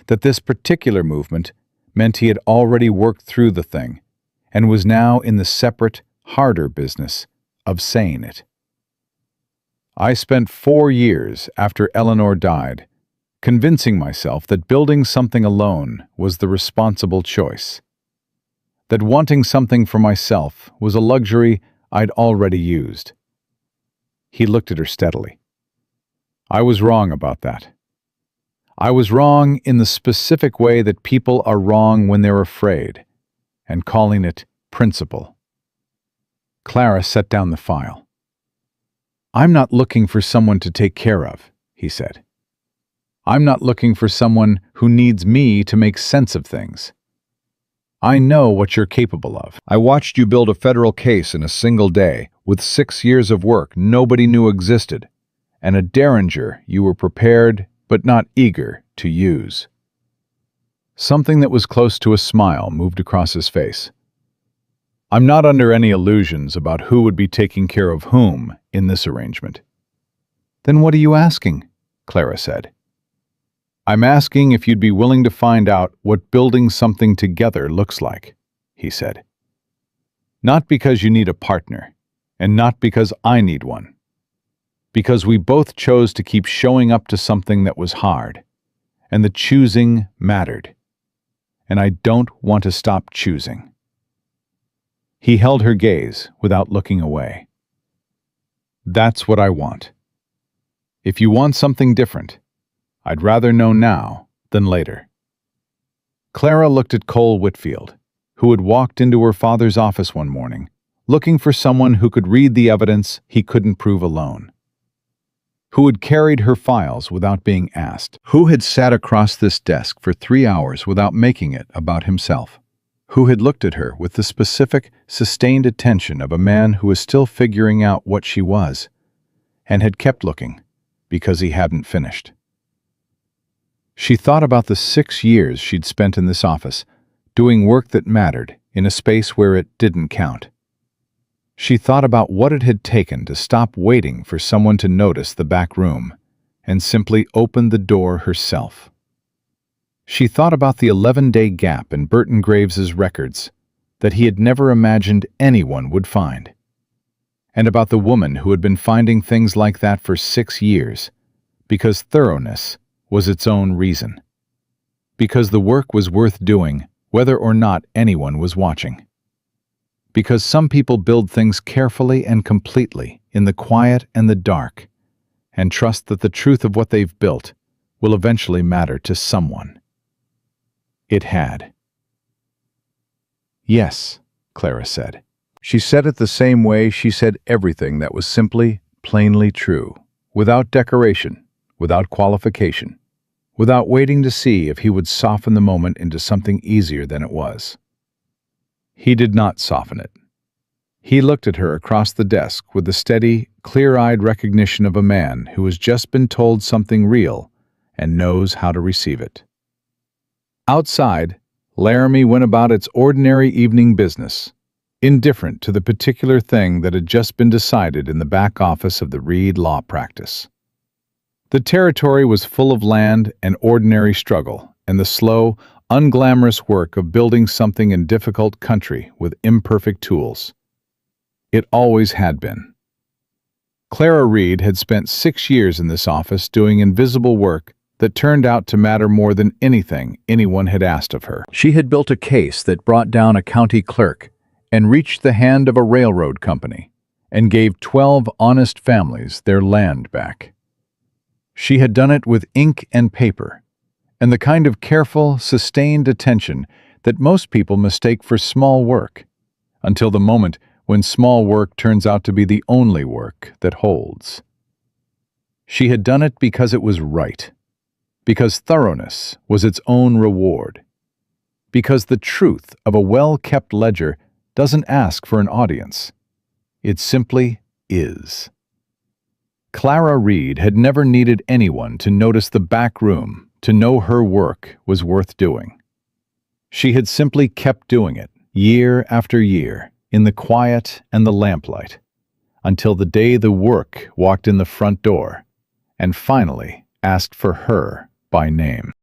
that this particular movement meant he had already worked through the thing, and was now in the separate, harder business of saying it. "I spent 4 years after Eleanor died, convincing myself that building something alone was the responsible choice. That wanting something for myself was a luxury I'd already used." He looked at her steadily. "I was wrong about that. I was wrong in the specific way that people are wrong when they're afraid, and calling it principle." Clara set down the file. "I'm not looking for someone to take care of," he said. "I'm not looking for someone who needs me to make sense of things. I know what you're capable of. I watched you build a federal case in a single day with 6 years of work nobody knew existed, and a derringer you were prepared but not eager to use." Something that was close to a smile moved across his face. "I'm not under any illusions about who would be taking care of whom in this arrangement." "Then what are you asking?" Clara said. "I'm asking if you'd be willing to find out what building something together looks like," he said. "Not because you need a partner, and not because I need one. Because we both chose to keep showing up to something that was hard, and the choosing mattered. And I don't want to stop choosing." He held her gaze without looking away. "That's what I want. If you want something different, I'd rather know now than later." Clara looked at Cole Whitfield, who had walked into her father's office one morning, looking for someone who could read the evidence he couldn't prove alone. Who had carried her files without being asked. Who had sat across this desk for 3 hours without making it about himself. Who had looked at her with the specific, sustained attention of a man who was still figuring out what she was, and had kept looking because he hadn't finished. She thought about the 6 years she'd spent in this office, doing work that mattered in a space where it didn't count. She thought about what it had taken to stop waiting for someone to notice the back room and simply open the door herself. She thought about the 11-day gap in Burton Graves's records that he had never imagined anyone would find, and about the woman who had been finding things like that for 6 years, because thoroughness was its own reason. Because the work was worth doing, whether or not anyone was watching. Because some people build things carefully and completely in the quiet and the dark, and trust that the truth of what they've built will eventually matter to someone. It had. "Yes," Clara said. She said it the same way she said everything that was simply, plainly true, without decoration, without qualification, without waiting to see if he would soften the moment into something easier than it was. He did not soften it. He looked at her across the desk with the steady, clear-eyed recognition of a man who has just been told something real and knows how to receive it. Outside, Laramie went about its ordinary evening business, indifferent to the particular thing that had just been decided in the back office of the Reed law practice. The territory was full of land and ordinary struggle, and the slow, unglamorous work of building something in difficult country with imperfect tools. It always had been. Clara Reed had spent 6 years in this office doing invisible work that turned out to matter more than anything anyone had asked of her. She had built a case that brought down a county clerk and reached the hand of a railroad company and gave 12 honest families their land back. She had done it with ink and paper, and the kind of careful, sustained attention that most people mistake for small work, until the moment when small work turns out to be the only work that holds. She had done it because it was right, because thoroughness was its own reward, because the truth of a well-kept ledger doesn't ask for an audience. It simply is. Clara Reed had never needed anyone to notice the back room to know her work was worth doing. She had simply kept doing it, year after year, in the quiet and the lamplight, until the day the work walked in the front door and finally asked for her by name.